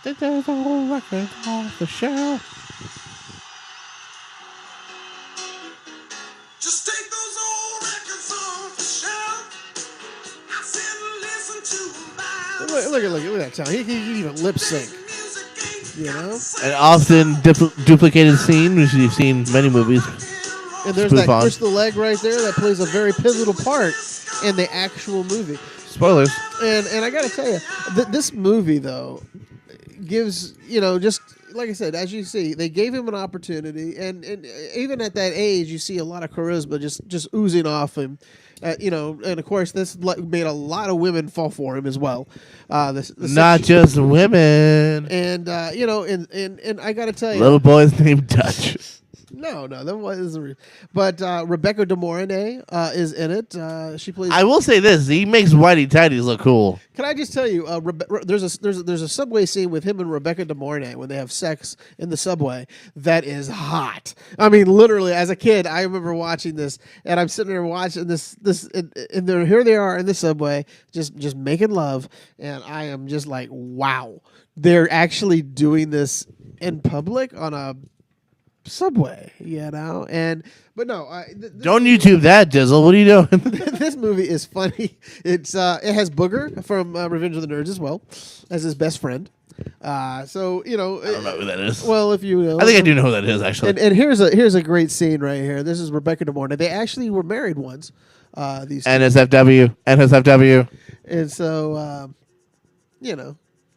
There's a whole record on the shelf. Just take those old records off the shelf. I said listen to them. Look at that Tom. He can even lip sync. An often duplicated scene, which you've seen in many movies. And there's Spoof that on. crystal leg right there that plays a very pivotal part in the actual movie. Spoilers. And I got to tell you, this movie, though, gives, just like I said, as you see, they gave him an opportunity. And even at that age, you see a lot of charisma just oozing off him. And of course, this made a lot of women fall for him as well. Not just women. And, and I got to tell you. Little boys named Dutch. No, that wasn't. But Rebecca De Mornay is in it. She plays. I will say this: he makes Whitey Tidies look cool. Can I just tell you? There's a subway scene with him and Rebecca De Mornay when they have sex in the subway. That is hot. I mean, literally, as a kid, I remember watching this, and I'm sitting there watching this, and here they are in the subway, just making love, and I am just like, wow, they're actually doing this in public on a subway, but no, Don't YouTube that, Dizzle. What are you doing? this movie is funny. It has Booger from Revenge of the Nerds as well as his best friend. So I don't know who that is. Well, if you know, I think I do know who that is actually. And here's a great scene right here. This is Rebecca De Mornay. They actually were married once. These two. NSFW. And so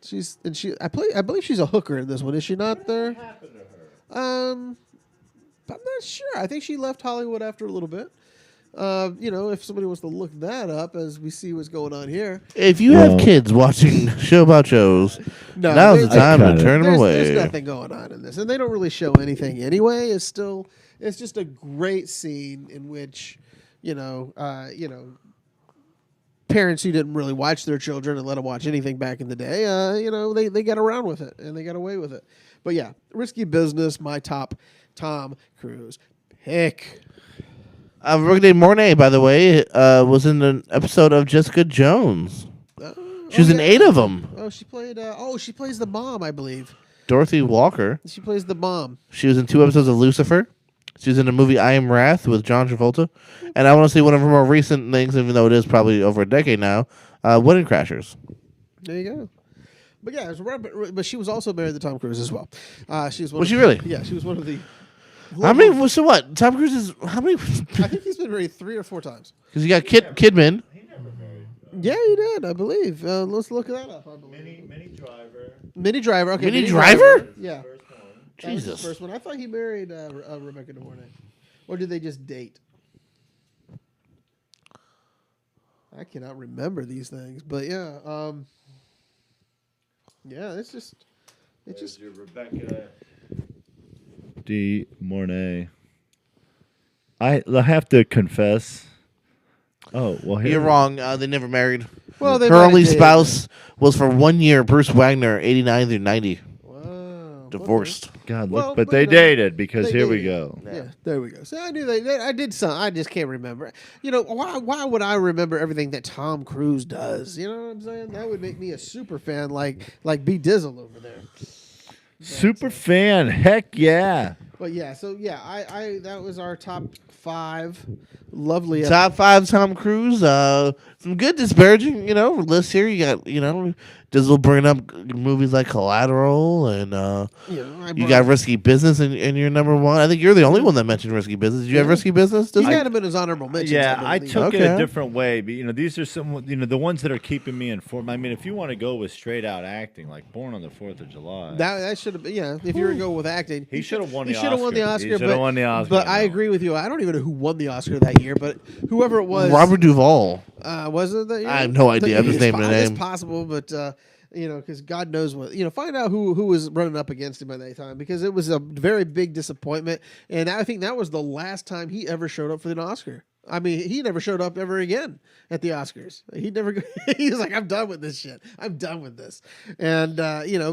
I believe she's a hooker in this one. Is she not there? I'm not sure. I think she left Hollywood after a little bit. If somebody wants to look that up as we see what's going on here. If you have kids watching show about shows, No, now's the time to kinda- turn them There's away. nothing going on in this, and they don't really show anything anyway. It's just a great scene in which, parents who didn't really watch their children and let them watch anything back in the day, they got around with it and they got away with it. But yeah, Risky Business, my top Tom Cruise pick. Rogue Mornay, by the way, was in an episode of Jessica Jones. She was in 8 of them. Oh, she played. She plays the mom, I believe. Dorothy Walker. She plays the mom. She was in 2 episodes of Lucifer. She was in the movie I Am Wrath with John Travolta. And I want to see one of her more recent things, even though it is probably over a decade now, Wedding Crashers. There you go. But yeah, but she was also married to Tom Cruise as well. She was. Was she really? Yeah, she was one of the. How many? So what? Tom Cruise is how many? I think he's been married 3 or 4 times. Because you got Kidman. Yeah, he did. I believe. Let's look that up. I believe. Mini Driver. Minnie Driver. Okay, Minnie Driver? Yeah. First one. That was his Jesus. first one. I thought he married Rebecca De Mornay, or did they just date? I cannot remember these things, but yeah, it's just There's your Rebecca De Mornay. I have to confess. Oh well, here You're wrong. They never married. well, they Her might have only dated. spouse was for 1 year, Bruce Wagner, 89 through 90. Wow, Divorced. God, Well, look, but but they you know, dated because they here we dated. go. Okay. Yeah, there we go. So I knew I did some. I just can't remember. Why would I remember everything that Tom Cruise does? You know what I'm saying? That would make me a super fan, like B Dizzle over there. Super fan, heck yeah! But yeah, so yeah, I that was our top 5. Lovely. Top 5 Tom Cruise. Some good disparaging, lists here. You got, Dizzle bringing up movies like Collateral, and you got Risky Business in your number 1. I think you're the only one that mentioned Risky Business. Did you have Risky Business? He Dizzle? had him in his honorable mentions. Yeah, I believe. took it Okay. a different way, but these are some, the ones that are keeping me informed. I mean, if you want to go with straight out acting, like Born on the 4th of July, That should have been, yeah. If you were to go with acting, he should have won the He Oscar. should have won the Oscar. He should have won the Oscar. But I agree with you. I don't even know who won the Oscar that year, but whoever it was, Robert Duvall. was it that year? I have no idea. I'm just It's naming a name. It's possible, but because God knows what find out who was running up against him at that time, because it was a very big disappointment, and I think that was the last time he ever showed up for an Oscar. I mean, he never showed up ever again at the Oscars. He never. He was like, "I'm done with this shit. I'm done with this," and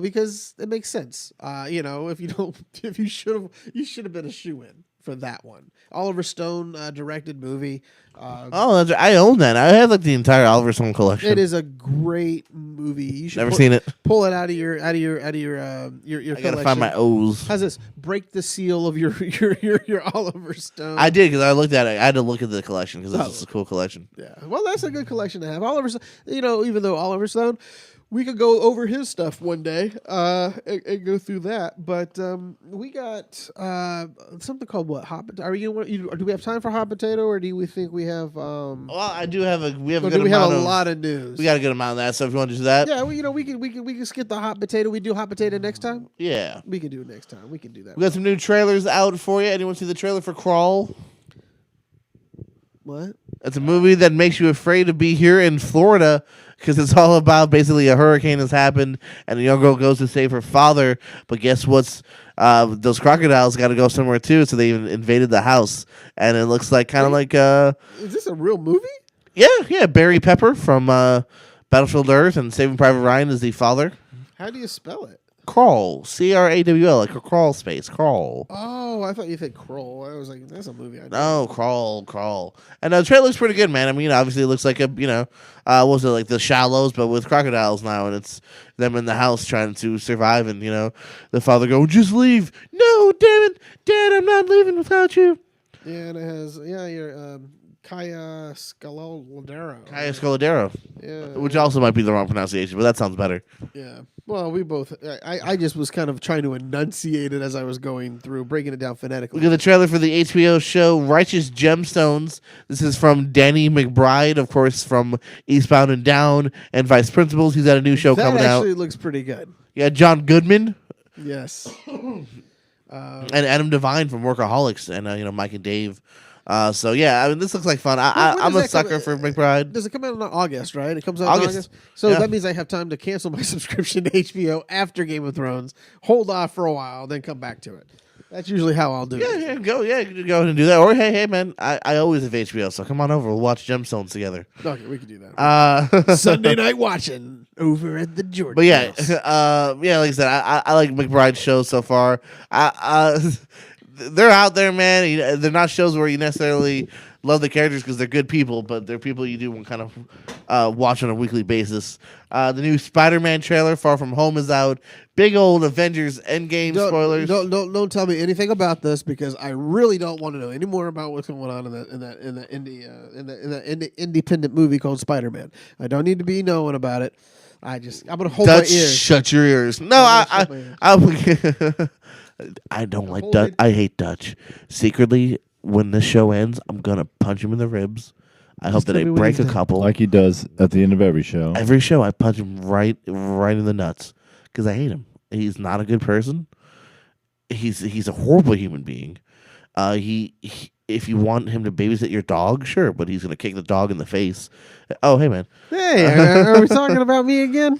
because it makes sense. If you should have been a shoo-in for that one. Oliver Stone directed movie. I own that. I have the entire Oliver Stone collection. It is a great movie. You should Never seen it. Pull it out of your I collection. gotta find my O's. How's this? Break the seal of your Oliver Stone. I did because I looked at it. I had to look at the collection because it's a cool collection. Yeah. Well, that's a good collection to have. Oliver, even though Oliver Stone, we could go over his stuff one day and go through that. But we got something called what? Hot potato. Do we have time for hot potato, or do we think we have? Well, I do have we have a Or good do we have amount a of. lot of news? We got a good amount of that. So if you want to do that, Yeah, we can skip the hot potato. We do hot potato next time. yeah. We can do it next time. We can do that. We got some new trailers out for you. Anyone see the trailer for Crawl? What? It's a movie that makes you afraid to be here in Florida because it's all about basically a hurricane has happened and the young girl goes to save her father. But guess what's? Those crocodiles got to go somewhere too, so they invaded the house, and it looks like kind of like Is this a real movie? yeah, Barry Pepper from Battlefield Earth and Saving Private Ryan is the father. How do you spell it? Crawl, Crawl, like a crawl space, Crawl. Oh, I thought you said Kroll. I was like, that's a movie. I know. No, Crawl. And the trailer looks pretty good, man. I mean, obviously it looks like what was it, like The Shallows, but with crocodiles now, and it's them in the house trying to survive, and, the father go, just leave. No, damn it, Dad, I'm not leaving without you. Yeah, and it has your Kaya Scaladero. Kaya Scoladero. Yeah. which also might be the wrong pronunciation, but that sounds better. Yeah. Well, we both. I just was kind of trying to enunciate it as I was going through, breaking it down phonetically. We got the trailer for the HBO show Righteous Gemstones. This is from Danny McBride, of course, from Eastbound and Down and Vice Principals. He's got a new show that coming actually out. looks pretty good. Yeah, John Goodman Yes. and Adam Devine from Workaholics, and Mike and Dave. So yeah, I mean, this looks like fun. When I'm does a that sucker come- for McBride. Does it come out in August, right? It comes out in August. August. So Yeah. that means I have time to cancel my subscription to HBO after Game of Thrones, hold off for a while, then come back to it. That's usually how I'll do Yeah, it. yeah, go ahead and do that. Or hey, man, I always have HBO, so come on over. We'll watch Gemstones together. Okay, we can do that. Uh, Sunday night watching over at the Jordan. But yeah, House. yeah, like I said, I like McBride's shows so far. They're out there, man. They're not shows where you necessarily love the characters because they're good people, but they're people you do kind of watch on a weekly basis. The new Spider-Man trailer, Far From Home, is out. Big old Avengers Endgame spoilers. Don't tell me anything about this because I really don't want to know any more about what's going on in that independent movie called Spider-Man. I don't need to be knowing about it. I'm gonna hold Dutch, my ears. shut your ears. No, I'm gonna shut I don't like Hold Dutch. it. I hate Dutch. Secretly, when this show ends, I'm gonna punch him in the ribs. I hope that tell I me when break he's a done. couple. Like he does at the end of every show. Every show, I punch him right in the nuts because I hate him. He's not a good person. He's a horrible human being. He if you want him to babysit your dog, sure, but he's gonna kick the dog in the face. Oh, hey man, Hey, are we talking about me again?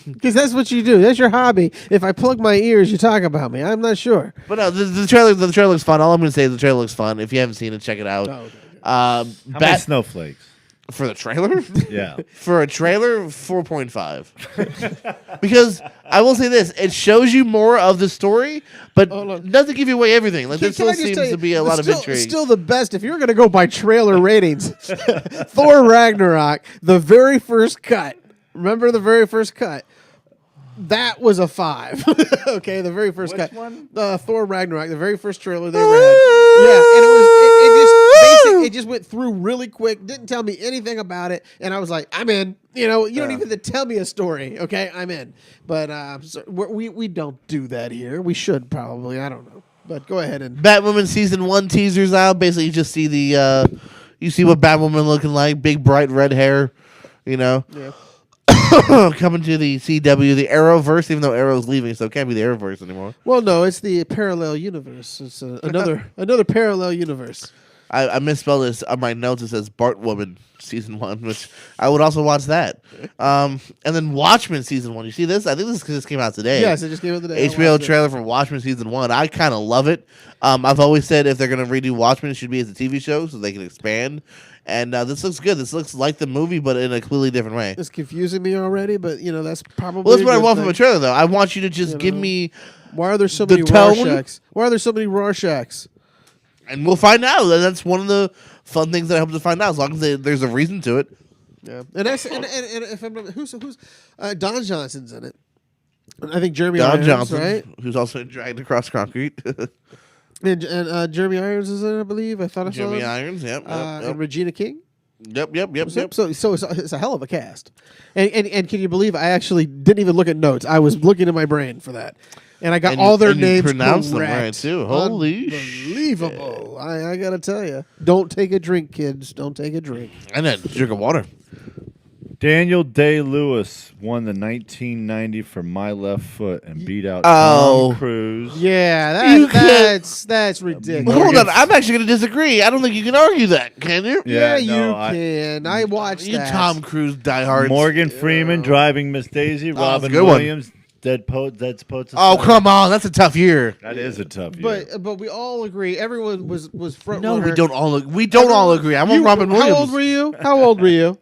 Because that's what you do. That's your hobby. If I plug my ears, you talk about me. I'm not sure. but no, the trailer looks fun. All I'm gonna say is the trailer looks fun. If you haven't seen it, check it out. Oh, okay. How many snowflakes? For the trailer. Yeah. For a trailer, 4.5. Because I will say this, it shows you more of the story, but Hold on. doesn't give you away everything. Like there Can I still just tell seems you, to be a lot of still, intrigue. Still the best. If you're going to go by trailer ratings, Thor Ragnarok, the very first cut. Remember the very first cut? That was a 5. Okay, the very first cut. one? Thor Ragnarok, the very first trailer they read. Yeah, and it just went through really quick. Didn't tell me anything about it, and I was like, I'm in. You don't even have to tell me a story. Okay, I'm in. But so we don't do that here. We should probably. I don't know. But go ahead and. Batwoman season 1 teasers out. Basically, you just see you see what Batwoman looking like, big bright red hair, Yeah. coming to the CW, the Arrowverse. Even though Arrow's leaving, so it can't be the Arrowverse anymore. Well, no, it's the parallel universe. It's another parallel universe. I misspelled this on my notes. It says Bartwoman season 1, which I would also watch that. And then Watchmen season 1. You see this? I think this just came out today. Yes, it just came out today. I HBO watched it. trailer for Watchmen season 1. I kind of love it. I've always said if they're gonna redo Watchmen, it should be as a TV show so they can expand. And this looks good. This looks like the movie, but in a completely different way. It's confusing me already, but that's probably. Well, that's what I good want thing. from a trailer, though. I want you to just give me, Why are there so the many tone. Rorschachs? Why are there so many Rorschachs? and we'll find out. That's one of the fun things that I hope to find out. As long as there's a reason to it. Yeah, and that's and if I'm not, who's Don Johnson's in it. I think Jeremy Don Irons, Johnson, right? who's also dragged across concrete. And Jeremy Irons is in it, I believe. I thought I saw Jeremy him. Irons, yep. And Regina King. Yep. So it's a hell of a cast. And can you believe I actually didn't even look at notes? I was looking in my brain for that. And I got all their and you names pronounced them correct. right, too. Holy Unbelievable. I got to tell you. Don't take a drink, kids. Don't take a drink. And then drink of water. Daniel Day-Lewis won the 1990 for My Left Foot and beat out Oh. Tom Cruise. Yeah, You can't- that's ridiculous. Hold Morgan- on, I'm actually going to disagree. I don't think you can argue that, can you? Yeah, no, you can. I watched You that. Tom Cruise diehards. Morgan Freeman driving Miss Daisy. that's a Robin good one. Williams. Dead Poets. Oh, come on. That's a tough year. That is a tough year. But we all agree. Everyone was front No, runner. we don't all agree. I want Robin Williams. How old were you? How old were you?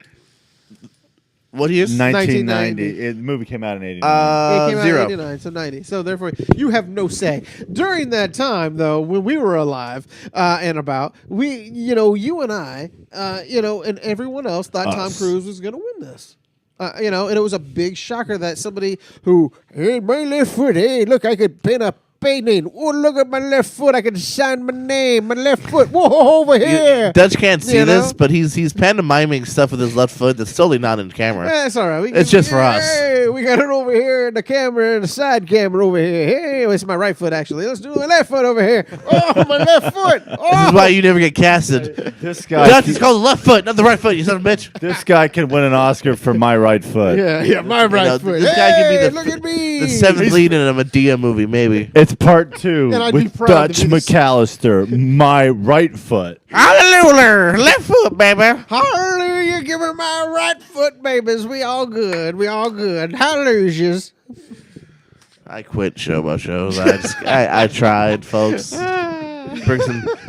What years? 1990. The movie came out in 89. It came out in 0. 89, so 90. So therefore, you have no say. During that time, though, when we were alive and about, you and I, and everyone else thought Tom Us. Cruise was going to win this. And it was a big shocker that somebody who, hey, my left foot, hey, look, I could paint a painting. Oh, look at my left foot. I can sign my name. My left foot. Whoa, over here. Dutch can't see You know? this, but he's pantomiming stuff with his left foot that's totally not in camera. Yeah, it's all right. It's just for us. Hey, we got it over here in the camera and the side camera over here. Hey, it's my right foot actually. Let's do my left foot over here. Oh, my left foot. This is Oh, why you never get casted. This guy, Dutch is called the left foot, not the right foot. You son of a bitch. this guy can win an Oscar for my right foot. yeah, my right know, foot. this guy could be Hey, the- look at me. The seventh lead in a Medea movie, maybe. It's part 2 And I'd be with proud to Dutch be the McAllister, my right foot. Hallelujah, left foot, baby. Hallelujah, give me my right foot, babies. We all good. We all good. Hallelujahs. I quit showboat shows. I tried, folks. Bring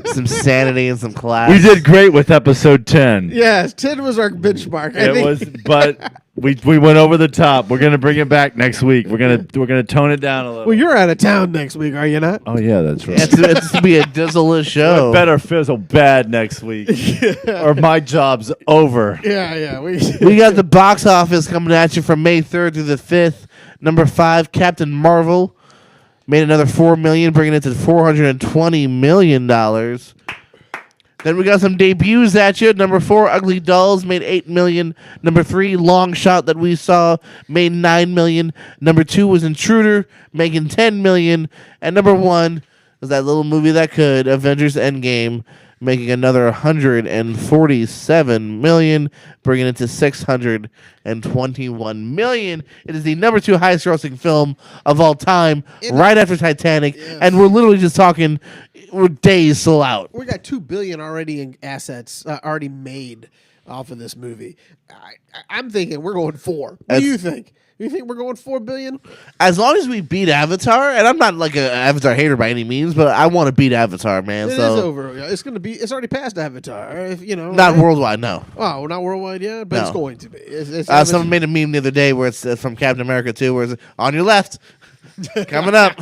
some sanity and some class. We did great with episode 10. Yes, 10 was our benchmark. I It think. was, but we went over the top. We're gonna bring it back next week. We're gonna tone it down a little. Well, you're out of town next week, are you not? Oh yeah, that's right. It's to be a dizzle show. It better fizzle bad next week, or my job's over. Yeah. We got the box office coming at you from May 3rd through the 5th. Number 5, Captain Marvel, made another $4 million, bringing it to $420 million. Then we got some debuts at you. Number 4, Ugly Dolls, made $8 million. Number 3, Long Shot that we saw, made $9 million. Number 2 was Intruder, making $10 million. And number 1 was that little movie that could, Avengers Endgame, making another $147 million, bringing it to $621 million. It is the number 2 highest grossing film of all time, right after Titanic. And we're literally just talking, we're days still out. We got $2 billion already in assets already made off of this movie. I'm thinking we're going 4. What do you think? You think we're going $4 billion? As long as we beat Avatar, and I'm not like an Avatar hater by any means, but I want to beat Avatar, man. It is so over. It's going to be. It's already past Avatar. If you know, not worldwide, no. Oh, not worldwide yet, but it's No. going to be. It's Someone made a meme the other day where it's from Captain America 2, where it's on your left, coming up.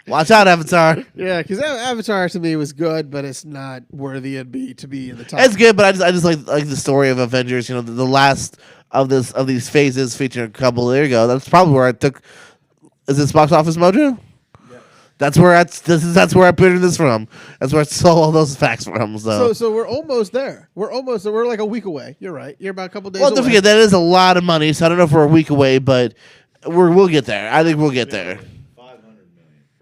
Watch out, Avatar. yeah, because Avatar to me was good, but it's not worthy to be in the top. It's good, but I just like the story of Avengers. You know, the last of these phases featuring a couple. There you go. That's probably where I took. Is this Box Office Mojo? Yeah. That's where I put this from. That's where I saw all those facts from. So we're almost there. We're like a week away. You're right. You're about a couple days Well, away. don't forget that is a lot of money. So I don't know if we're a week away, but we'll get there. I think we'll get there. 500 million.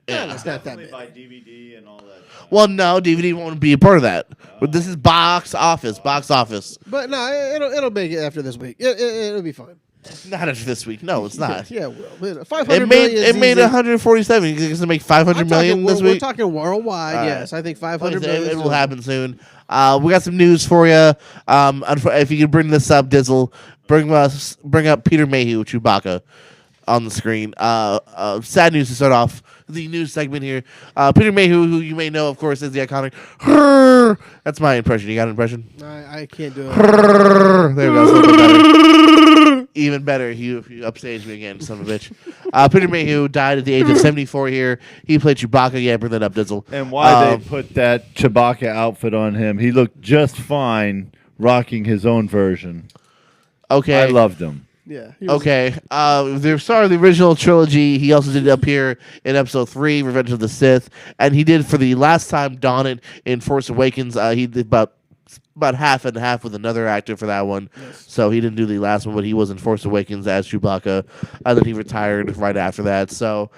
Yeah, it's not that Definitely big. by DVD and all that. Well, no, DVD won't be a part of that. But this is box office. But no, it'll make it after this week. It'll be fine. Not after this week. No, it's not. Yeah, it will. 500 It million made is easy. 147. You think it's gonna make 500 million this We're week? talking worldwide. All right. Yes, I think 500 It million. will happen soon. We got some news for you. If you could bring this up, Dizzle, bring up Peter Mayhew, Chewbacca, on the screen. Sad news to start off the news segment here. Peter Mayhew, who you may know, of course, is the iconic. That's my impression. You got an impression? I can't do it. There we go. It's a little bit better. Even better if you upstage me again, son of a bitch. Peter Mayhew died at the age of 74 here. He played Chewbacca. Yeah, bring that up, Dizzle. And why they put that Chewbacca outfit on him? He looked just fine rocking his own version. Okay. I loved him. Yeah. he was- Okay. The star of the original trilogy. He also did appear in Episode 3, Revenge of the Sith, and he did for the last time Dawn in Force Awakens. He did about half and half with another actor for that one. So he didn't do the last one, but he was in Force Awakens as Chewbacca. And then he retired right after that. So,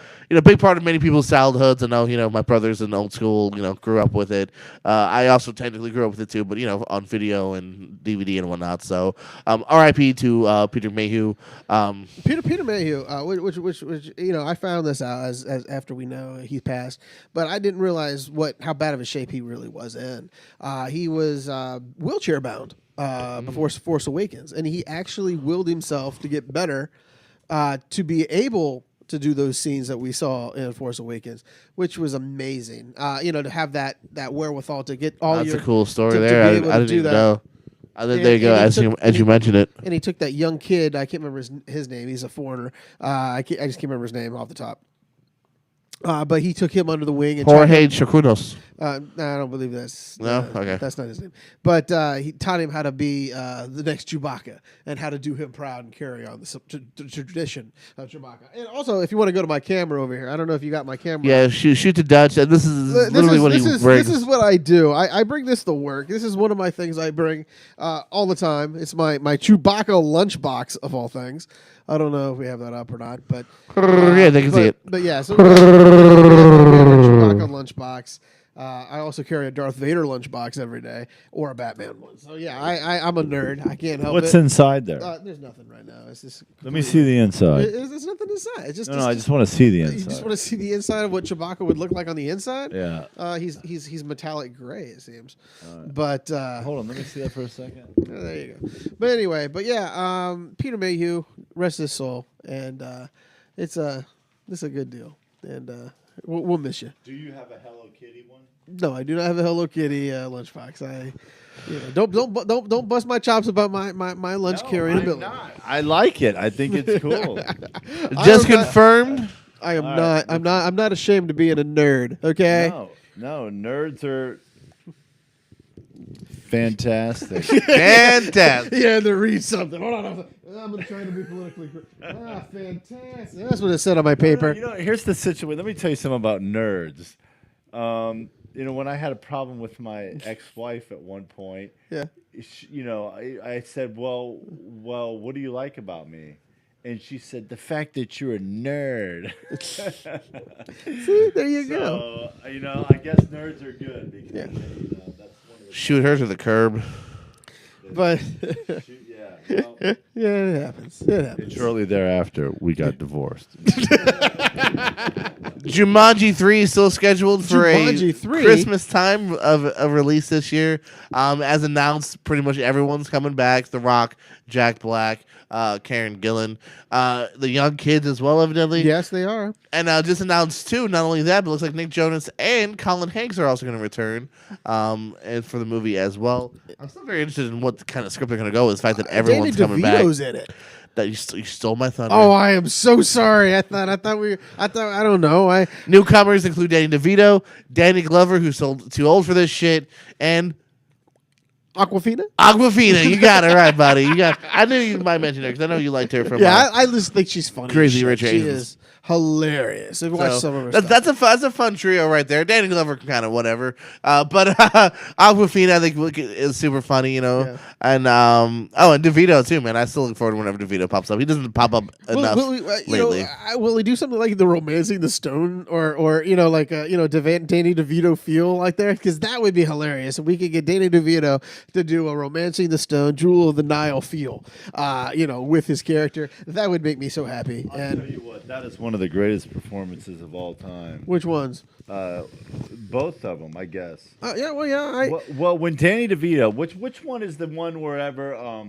big part of many people's childhoods. I know, my brother's in old school, grew up with it. I also technically grew up with it too, but, on video and DVD and whatnot. So, RIP to Peter Mayhew. Peter Mayhew, which I found this out as after we know he passed, but I didn't realize how bad of a shape he really was in. He was wheelchair bound before Force Awakens, and he actually willed himself to get better to be able to do those scenes that we saw in Force Awakens, which was amazing. To have that wherewithal to get all That's your a cool story to be there. able I to didn't do even that. know. There you go. And he As you mentioned it. And he took that young kid. I can't remember his name. He's a foreigner. I just can't remember his name off the top. But he took him under the wing and tried Jorge Chacrudos. no, I don't believe that's No? Okay. That's not his name. But he taught him how to be the next Chewbacca and how to do him proud and carry on the tradition of Chewbacca. And also, if you want to go to my camera over here, I don't know if you got my camera. Yeah, shoot the Dutch. And this is literally what he brings. This is what I do. I bring this to work. This is one of my things I bring all the time. It's my Chewbacca lunchbox of all things. I don't know if we have that up or not, but Yeah, they can see it. But yeah, so we have a Chewbacca lunchbox. I also carry a Darth Vader lunchbox every day, or a Batman one. So yeah, I'm a nerd. I can't help What's it. inside there? There's nothing right now. It's just Let me see the inside. There's nothing inside. It's just No, I just want to see the you just inside. want to see the inside of what Chewbacca would look like on the inside. Yeah. He's metallic gray, it seems. But Hold on, let me see that for a second. there you go. But anyway, Peter Mayhew, rest his soul, and it's a good deal, and we'll miss you. Do you have a Hello Kitty one? No, I do not have a Hello Kitty lunchbox. Don't bust my chops about my lunch carrying ability. I like it. I think it's cool. Just confirmed. I am All not. right. I'm not ashamed of being a nerd. Okay. No, nerds are fantastic. Fantastic. Yeah, to read something. Hold on. I'm going to try to be politically correct. Fantastic. That's what it said on my paper. Here's the situation. Let me tell you something about nerds. When I had a problem with my ex-wife at one point, Yeah. I said, well, what do you like about me? And she said, the fact that you're a nerd. See, there you go. So, I guess nerds are good because Yeah. that's one of the Shoot her to the curb. But yeah. Well, yeah, it happens. It happens. and shortly thereafter, we got divorced. Jumanji 3 is still scheduled for Jumanji a 3? Christmas time of release this year. As announced, pretty much everyone's coming back. The Rock, Jack Black, Karen Gillan, the young kids as well, evidently. Yes, they are. And just announced too. Not only that, but it looks like Nick Jonas and Colin Hanks are also going to return, and for the movie as well. I'm still very interested in what kind of script they're going to go with. The fact that everyone's Danny coming back. DeVito's in it. That you stole my thunder. Oh, I am so sorry. I thought I don't know. Newcomers include Danny DeVito, Danny Glover, who's too old for this shit, and Aquafina? Aquafina. You got it right, buddy. I knew you might mention her because I know you liked her from Yeah, I just think she's funny. Crazy as shit. Rich She Asians. is hilarious. I've watched some of her stuff. that's a fun trio right there. Danny Glover kind of whatever, but Aquafina I think is super funny, Yeah. and and DeVito too, man. I still look forward to whenever DeVito pops up. He doesn't pop up enough lately. Will he do something like the Romancing the Stone or Danny DeVito feel like there? Because that would be hilarious. If we could get Danny DeVito to do a Romancing the Stone, Jewel of the Nile feel, with his character, that would make me so happy. I'll tell you what, that is one of the greatest performances of all time. Which ones? Both of them, I guess. Well, When Danny DeVito, which one is the one wherever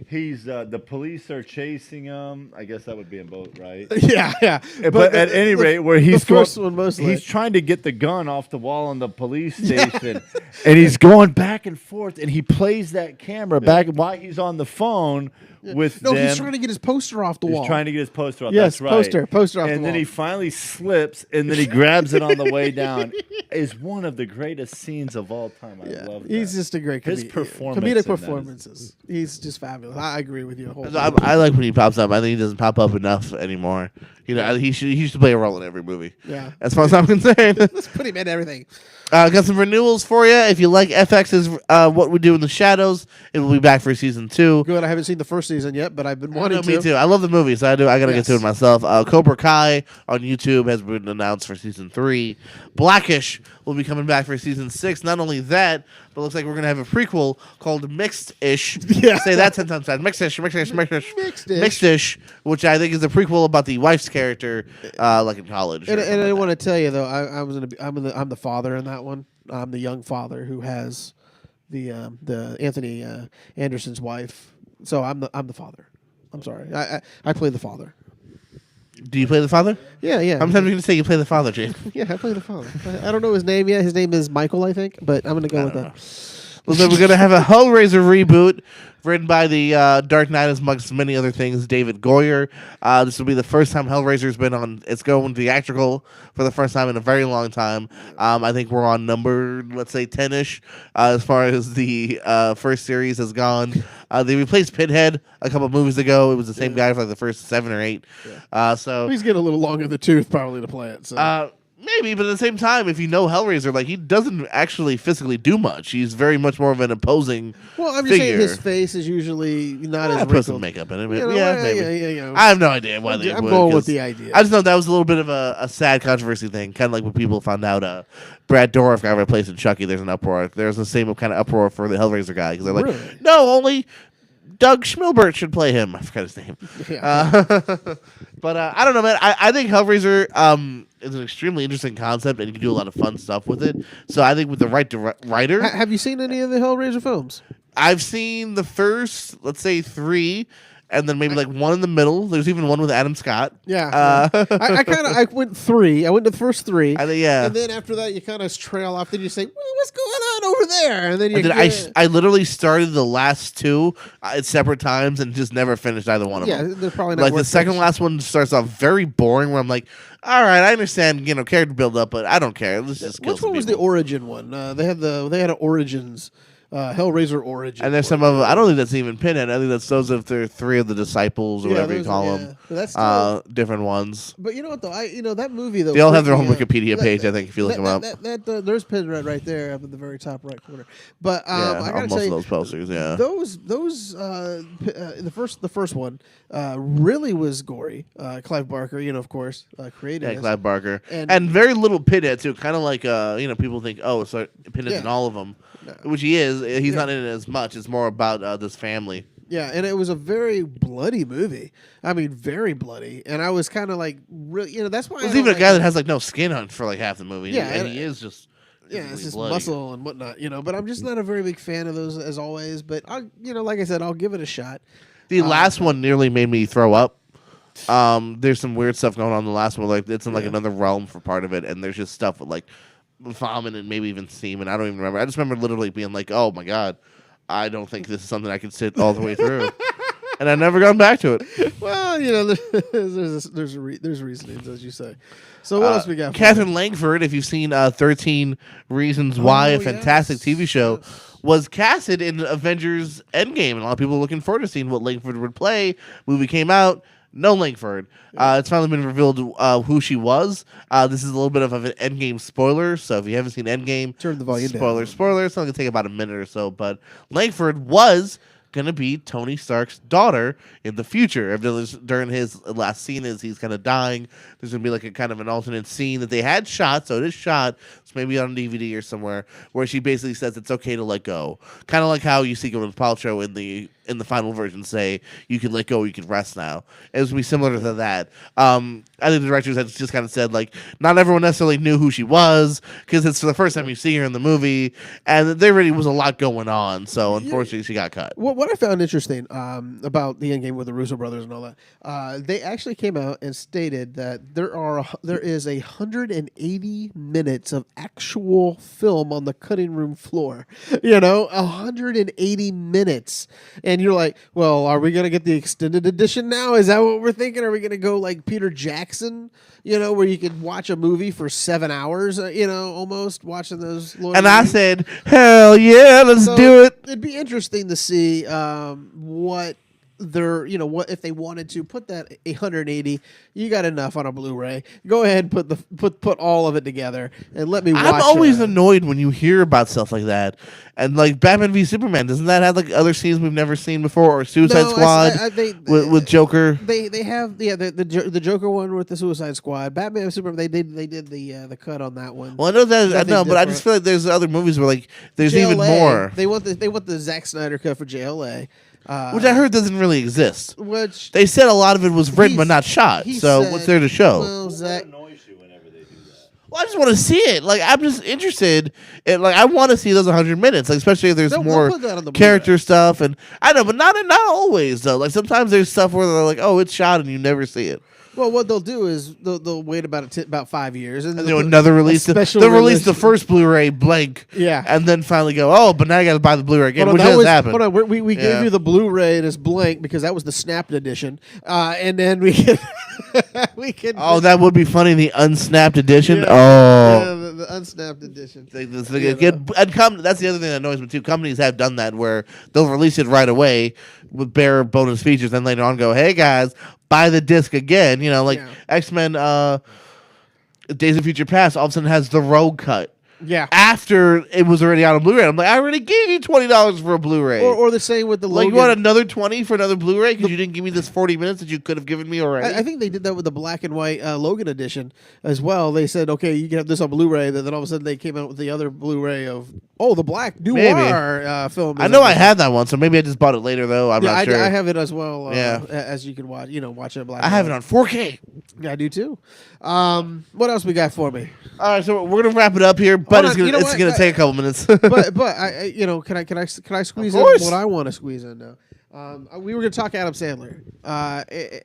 he's the police are chasing him? I guess that would be in both, right? yeah. But at any rate, where he's the first one mostly. he's trying to get the gun off the wall in the police station, and he's going back and forth, and he plays that camera back while he's on the phone with them. he's trying to get his poster off the wall. He's trying to get his poster off. Yes, That's right. poster off the And then wall. he finally slips, and then he grabs it on the way down. Is one of the greatest scenes of all time. I love that. He's just a great His performance in comedic that is- performances. He's just fabulous. I agree with you. I like when he pops up. I think he doesn't pop up enough anymore. He should play a role in every movie. Yeah. As far as I'm concerned. Let's put him in everything. Got some renewals for you. If you like FX's What We Do in the Shadows, it will be back for season 2. Good. I haven't seen the first season yet, but I've been wanting to. Me too. I love the movie, so I gotta get to Yes. it myself. Cobra Kai on YouTube has been announced for season 3. Blackish will be coming back for season 6. Not only that, but it looks like we're gonna have a prequel called Mixed-ish. Yeah. Say that 10 times fast. Mixed-ish, Mixed-ish. Mixed-ish, which I think is a prequel about the wife's character, like in college. And I want to tell you though, I'm the father in that one. I'm the young father who has the Anthony Anderson's wife. So I'm the father. I'm sorry. I play the father. Do you play the father? Yeah. I'm going to say you play the father, James. Yeah, I play the father. I don't know his name yet. His name is Michael, I think, but I'm going to go with that. Looks like we're gonna have a Hellraiser reboot, written by the Dark Knight, amongst many other things, David Goyer. This will be the first time Hellraiser's been on. It's going theatrical for the first time in a very long time. I think we're on number, let's say, 10-ish as far as the first series has gone. They replaced Pinhead a couple movies ago. It was the same guy for like the first 7 or 8. So He's getting a little long in the tooth probably to play it. So. maybe, but at the same time, if you know Hellraiser, like he doesn't actually physically do much. He's very much more of an imposing. Well, I'm just saying figure. his face is usually not as Put some wrinkled. makeup in it. You know, Yeah, maybe. you know. I have no idea why they I'm would. going with 'cause the idea. I just know that was a little bit of a sad controversy thing, kind of like when people found out Brad Dourif got replaced in Chucky. There's an uproar. There's the same kind of uproar for the Hellraiser guy because they're like, Really? no, only Doug Schmilbert should play him. I forgot his name. Yeah. But I don't know, man. I think Hellraiser is an extremely interesting concept, and you can do a lot of fun stuff with it. So I think with the right writer, Have you seen any of the Hellraiser films? I've seen the first, let's say, 3, and then maybe like one in the middle. There's even one with Adam Scott. Yeah. I went 3. I went to the first 3. I think, yeah. And then after that, you kind of trail off. Then you say, well, "What's going on over there?" And then you. I literally started the last 2 at separate times and just never finished either one of Yeah, them. they're probably not Like the worth second it. last one starts off very boring, where I'm like, all right, I understand, character build up, but I don't care. Let's just kill Which some one was the people. Origin one? They had an Origins, Hellraiser Origin. And there's some of I don't think that's even Pinhead. I think that's those of the 3 of the disciples or whatever you those call are- them. But that's still, Different ones. but you know what though? That movie though. They all have their own freaked me out. Wikipedia page, I think, if you look them up. There's Pinhead right there up in the very top right corner. But Yeah, I on gotta most say, of those posters, yeah. the first one really was gory. Clive Barker, of course, created Yeah, it. Clive Barker. And- And very little Pinhead, too. Kind of like, people think, oh, it's like Pinhead's Yeah. in all of them. No. Which he is. He's Yeah. not in it as much. It's more about this family. Yeah, and it was a very bloody movie. I mean, very bloody. And I was kind of like, really, that's why. There's I even a don't guy like that has, like, no skin on for, like, half the movie. Yeah, And and- he is just... Yeah, it's physically just bloody. muscle and whatnot, But I'm just not a very big fan of those as always. But like I said, I'll give it a shot. The last one nearly made me throw up. There's some weird stuff going on in the last one. Like, it's in, like, another realm for part of it. And there's just stuff with, like, vomit and maybe even semen. I don't even remember. I just remember literally being like, oh, my God. I don't think this is something I can sit all the way through. And I've never gone back to it. Well, there's reasonings as you say. So what else we got? for Catherine Langford, if you've seen 13 Reasons Why, a fantastic yes, TV show, was casted in Avengers Endgame. And a lot of people are looking forward to seeing what Langford would play. Movie came out. No Langford. It's finally been revealed who she was. This is a little bit of an Endgame spoiler, so if you haven't seen Endgame, Turn the volume down. Spoiler. It's only going to take about a minute or so, but Langford was going to be Tony Stark's daughter in the future. During his last scene as he's kind of dying, there's going to be like a kind of an alternate scene that they had shot, so it is shot. It's maybe on DVD or somewhere, where she basically says it's okay to let go. Kind of like how you see Gwyneth Paltrow in the final version say, you can let go, you can rest now. It was going to be similar to that. I think the directors had just kind of said, like, not everyone necessarily knew who she was, because it's the first time you see her in the movie, and there really was a lot going on, so unfortunately she got cut. What I found interesting about the Endgame with the Russo brothers and all that, they actually came out and stated that there is 180 minutes of actual film on the cutting room floor. 180 minutes, and you're like, well, are we gonna get the extended edition now? Is that what we're thinking? Are we gonna go like Peter Jackson? Where you could watch a movie for 7 hours. Almost watching those. Lord And of the I Rings. said, hell yeah, let's So do it. It'd be interesting to see what what if they wanted to put that 180. You got enough on a Blu-ray. Go ahead and put all of it together and let me watch. I'm always annoyed when you hear about stuff like that. And like Batman v Superman, doesn't that have like other scenes we've never seen before? Or Suicide Squad with Joker? They have the Joker one with the Suicide Squad. Batman and Superman they did the cut on that one. Well, I know that, I Nothing know, but I different. just feel like there's other movies where like there's even JLA, more, They want the Zack Snyder cut for JLA, which I heard doesn't really exist. which They said a lot of it was written but He's- not shot. he So said- what's there to show? well, Zack, annoys you whenever they do that? Well, I just want to see it. Like I'm just interested. Like I want to see those 100 minutes. Like especially if there's They'll more put that on the character stuff, and I know, but not always though. Like sometimes there's stuff where they're like, oh, it's shot, and you never see it. Well, what they'll do is they'll wait about 5 years and And they'll do put another a release. special They'll release the release. first Blu-ray blank, Yeah. and then finally go, oh, but now I got to buy the Blu-ray again, Hold on, which that has was- happened. hold on, we Yeah. gave you the Blu-ray and it's blank because that was the snapped edition, and then we can we can. Oh, that would be funny. The unsnapped edition. Yeah, Oh. yeah, the unsnapped edition. That's the other thing that annoys me too. Companies have done that where they'll release it right away with bare bonus features, then later on go, "Hey guys, buy the disc again." You know, like Yeah. X-Men, Days of Future Past, all of a sudden has the Rogue cut Yeah. after it was already out on Blu-ray. I'm like, I already gave you $20 for a Blu-ray. Or the same with the like, Logan. you want another 20 for another Blu-ray because you didn't give me this 40 minutes that you could have given me already. I think they did that with the black and white Logan edition as well. They said, okay, you can have this on Blu-ray. Then all of a sudden they came out with the other Blu-ray of the black noir film. I know I had that one, so maybe I just bought it later though. I'm Yeah, not sure. I have it as well. Yeah. As you can watch, watch it black. I have it on 4K. Yeah, I do too. What else we got for me? All right, so we're gonna wrap it up here, but Hold on, you know it's what? gonna take a couple minutes. But I can I squeeze in course. what I want to squeeze in now? We were going to talk Adam Sandler.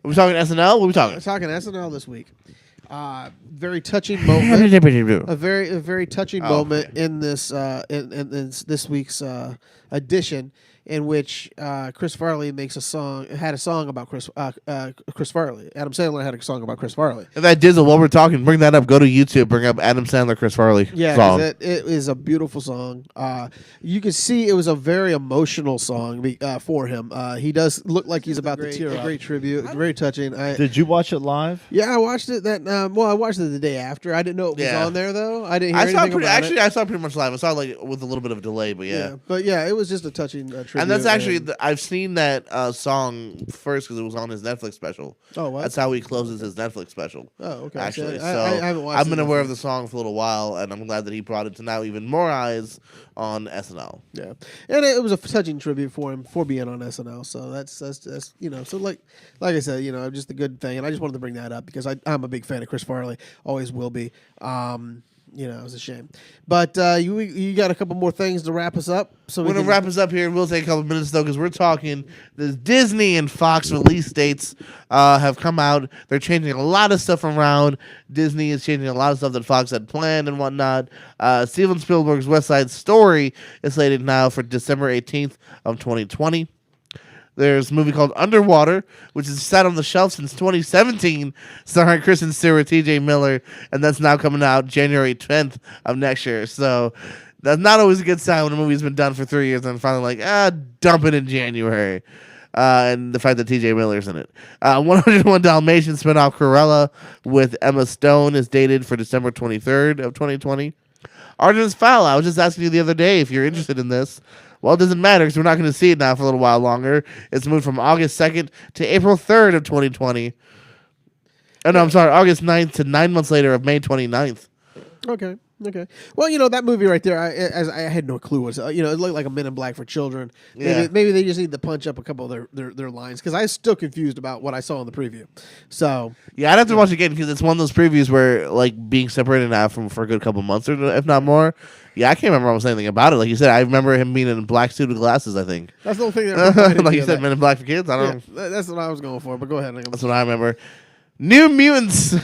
We're talking SNL. What are we talking? We're talking SNL this week. Very touching moment. A very touching moment in this in this week's edition, in which Chris Farley had a song about Chris Farley. Adam Sandler had a song about Chris Farley. If that Dizzle, while we're talking, bring that up. Go to YouTube. Bring up Adam Sandler, Chris Farley Yeah, song. 'cause it is a beautiful song. You can see it was a very emotional song for him. He does look like he's about to tear up. Great tribute, very touching. Did you watch it live? Yeah, I watched it. I watched it the day after. I didn't know it was Yeah. on there though. I didn't hear I saw anything about it. I saw pretty much live. I saw like with a little bit of a delay, but yeah. But yeah, it was just a touching tribute. And that's actually I've seen that song first because it was on his Netflix special. Oh, what? That's how he closes his Netflix special. Oh, okay. Actually, See, so I haven't watched I've it been aware Netflix. of the song for a little while, and I'm glad that he brought it to now even more eyes on SNL. Yeah, and it was a touching tribute for him for being on SNL. So that's so like I said, just a good thing, and I just wanted to bring that up because I'm a big fan of Chris Farley, always will be. It was a shame, but you got a couple more things to wrap us up. So We're gonna wrap us up here. We'll take a couple minutes though, because we're talking. The Disney and Fox release dates have come out. They're changing a lot of stuff around. Disney is changing a lot of stuff that Fox had planned and whatnot. Steven Spielberg's West Side Story is slated now for December 18th of 2020. There's a movie called Underwater, which has sat on the shelf since 2017, starring Kristen Stewart, T.J. Miller, and that's now coming out January 10th of next year. So that's not always a good sign when a movie's been done for 3 years and finally dump it in January. And the fact that T.J. Miller's in it. 101 Dalmatians spinoff Cruella with Emma Stone is dated for December 23rd of 2020. Artemis Fowl, I was just asking you the other day if you're interested in this. Well, it doesn't matter because we're not going to see it now for a little while longer. It's moved from August 2nd to April 3rd of 2020. Oh, no, I'm sorry, August 9th to 9 months later of May 29th. Okay. Well, that movie right there, I had no clue what it looked like a Men in Black for children. Yeah. Maybe they just need to punch up a couple of their lines because I was still confused about what I saw in the preview. So Yeah, I'd have to watch it again because it's one of those previews where, like, being separated now for a good couple months, or if not more. Yeah, I can't remember almost anything about it. Like you said, I remember him being in a black suit with glasses, I think. that's the only thing that reminded Like me you of said, that. Men in Black for Kids? I don't know. That's what I was going for. But go ahead. That's what I remember. New Mutants.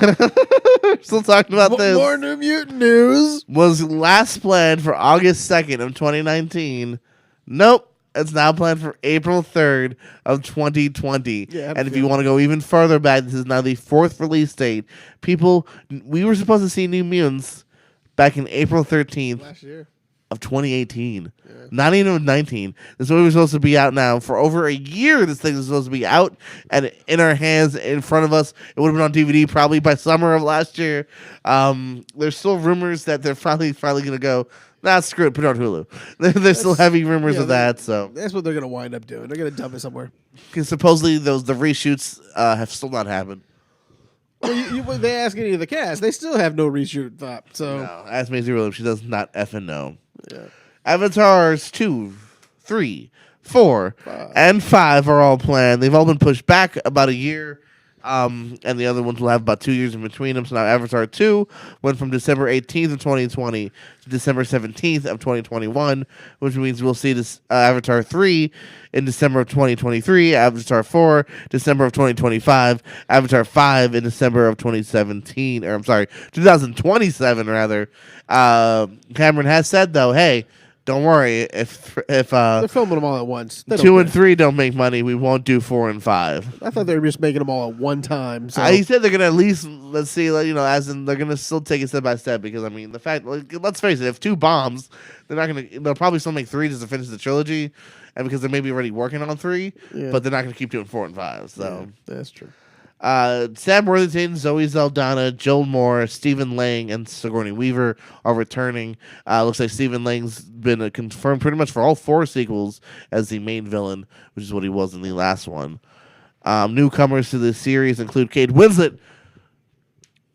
Still talking about this. More New Mutant news. Was last planned for August 2nd of 2019. Nope. It's now planned for April 3rd of 2020. Yeah, and if you want to go even further back, this is now the 4th release date. We were supposed to see New Mutants back in April 13th Last year. of 2018. Not even of 19. This movie was supposed to be out now for over a year. This thing was supposed to be out and in our hands, in front of us. It would have been on DVD probably by summer of last year. There's still rumors that they're finally going to go, nah, screw it, put it on Hulu. There's still heavy rumors of that. So That's what they're going to wind up doing. They're going to dump it somewhere. because supposedly the reshoots have still not happened. Well, when they ask any of the cast, they still have no reshoot thought. So No, ask Maisie Williams. She does not effing know. Yeah. Avatars 2, 3, 4, and 5 are all planned. They've all been pushed back about a year. And the other ones will have about 2 years in between them. So now Avatar 2 went from December 18th of 2020 to December 17th of 2021, which means we'll see this Avatar 3 in December of 2023, Avatar 4 December of 2025, Avatar 5 in December of 2017, or I'm sorry, 2027 rather. Cameron has said though, hey, don't worry if They're filming them all at once. They don't 2 and care. 3 don't make money, we won't do 4 and 5. I thought they were just making them all at one time. So He said they're gonna at least let's see, like, as in they're gonna still take it step by step because I mean the fact, like, let's face it, if 2 bombs, they'll probably still make 3 just to finish the trilogy, and because they may be already working on 3, Yeah. but they're not gonna keep doing 4 and 5. So that's true. Sam Worthington, Zoe Saldana, Joel Moore, Stephen Lang, and Sigourney Weaver are returning. Looks like Stephen Lang's been confirmed pretty much for all 4 sequels as the main villain, which is what he was in the last one. Newcomers to the series include Kate Winslet.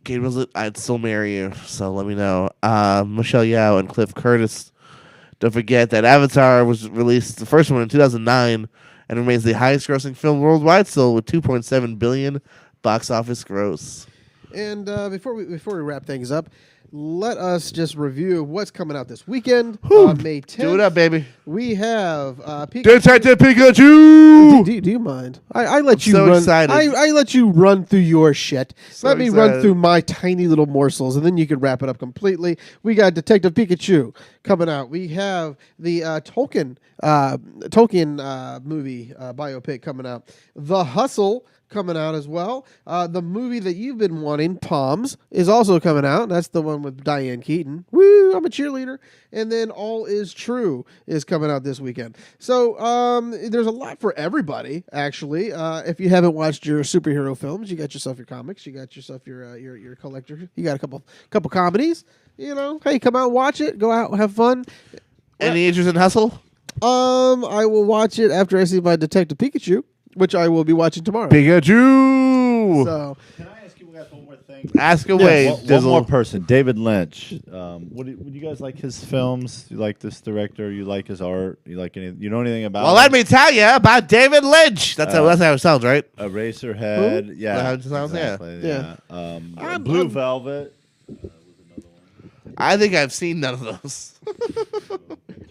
Kate Winslet, I'd still marry you, so let me know. Michelle Yeoh and Cliff Curtis. Don't forget that Avatar was released, the first one, in 2009, and remains the highest-grossing film worldwide still with $2.7 billion box office gross. And before we wrap things up, let us just review what's coming out this weekend. May 10th. Do it up, baby. We have Detective Pikachu! Do you mind? I let you so run. excited. I let you run through your shit. So let me excited. run through my tiny little morsels, and then you can wrap it up completely. We got Detective Pikachu coming out. We have the Tolkien movie biopic coming out. The Hustle coming out as well. The movie that you've been wanting, Palms, is also coming out. That's the one with Diane Keaton. Woo! I'm a cheerleader. And then All Is True is coming out this weekend. So there's a lot for everybody, actually. If you haven't watched your superhero films, you got yourself your comics, you got yourself your collector, you got a couple comedies. Hey, come out and watch it. Go out, have fun. Any interest in Hustle? I will watch it after I see my Detective Pikachu, which I will be watching tomorrow. Pikachu! So Can I ask you guys one more thing? Ask away, One Dizzle. more person, David Lynch. Would you guys like his films? You like this director? You like his art? You like any? You know anything about? Well, him? let me tell you about David Lynch. That's how it sounds, right? Eraserhead. Who? Yeah, That how it sounds? Yeah. exactly, Yeah. Blue Velvet. I think I've seen none of those.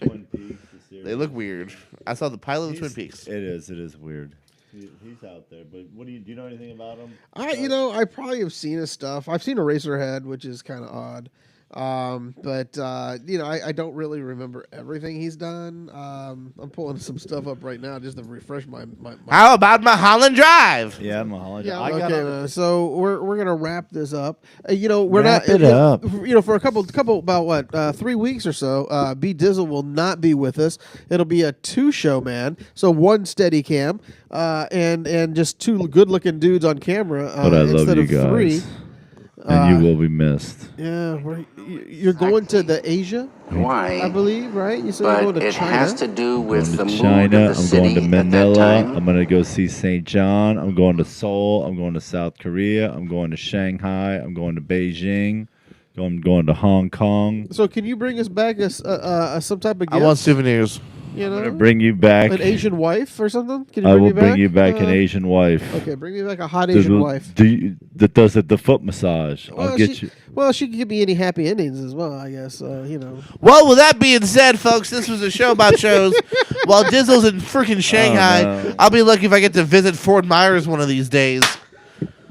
Twin Peaks. The series. They look weird. I saw the pilot of Twin Peaks. It is weird. He's out there, but do you know anything about him? I probably have seen his stuff. I've seen Eraserhead, which is kind of odd. But I don't really remember everything he's done. I'm pulling some stuff up right now just to refresh my How about Mulholland Drive? Yeah, Mulholland. Yeah, I okay, got man. So we're gonna wrap this up. We're Wrap not it up. For a couple about what 3 weeks or so. B Dizzle will not be with us. It'll be a 2-show, man. So 1 steady cam, and just 2 good looking dudes on camera. But I love instead you of guys. 3. And you will be missed. Yeah, you're going to the Asia, I Why? believe, right? You said But you're going to it China. has to do I'm with the going to mood China. of the I'm city going to at that Manila. time. I'm going to go see St. John. I'm going to Seoul. I'm going to South Korea. I'm going to Shanghai. I'm going to Beijing. I'm going to Hong Kong. So can you bring us back some type of gift? I want souvenirs. You know, I'm going to bring you back. an Asian wife or something. Can you I bring will me back? bring you back an Asian wife. Okay, bring me back a hot Asian wife. That does the foot massage. I'll get you. Well, she can give me any happy endings as well, I guess. Well, with that being said, folks, this was a show about shows. While Dizzle's in freaking Shanghai, no. I'll be lucky if I get to visit Fort Myers one of these days.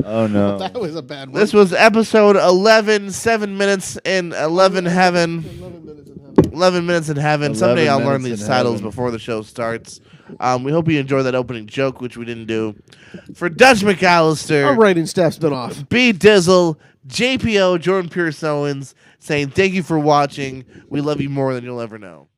Oh no. That was a bad one. This was episode 11, 7 minutes in 11 heaven. 11 minutes in heaven. 11 minutes in heaven. 11 Someday I'll learn minutes these in titles heaven. before the show starts. We hope you enjoyed that opening joke, which we didn't do. For Dutch McAllister, Our writing staff's been off. B Dizzle, JPO, Jordan Pierce Owens, saying thank you for watching. We love you more than you'll ever know.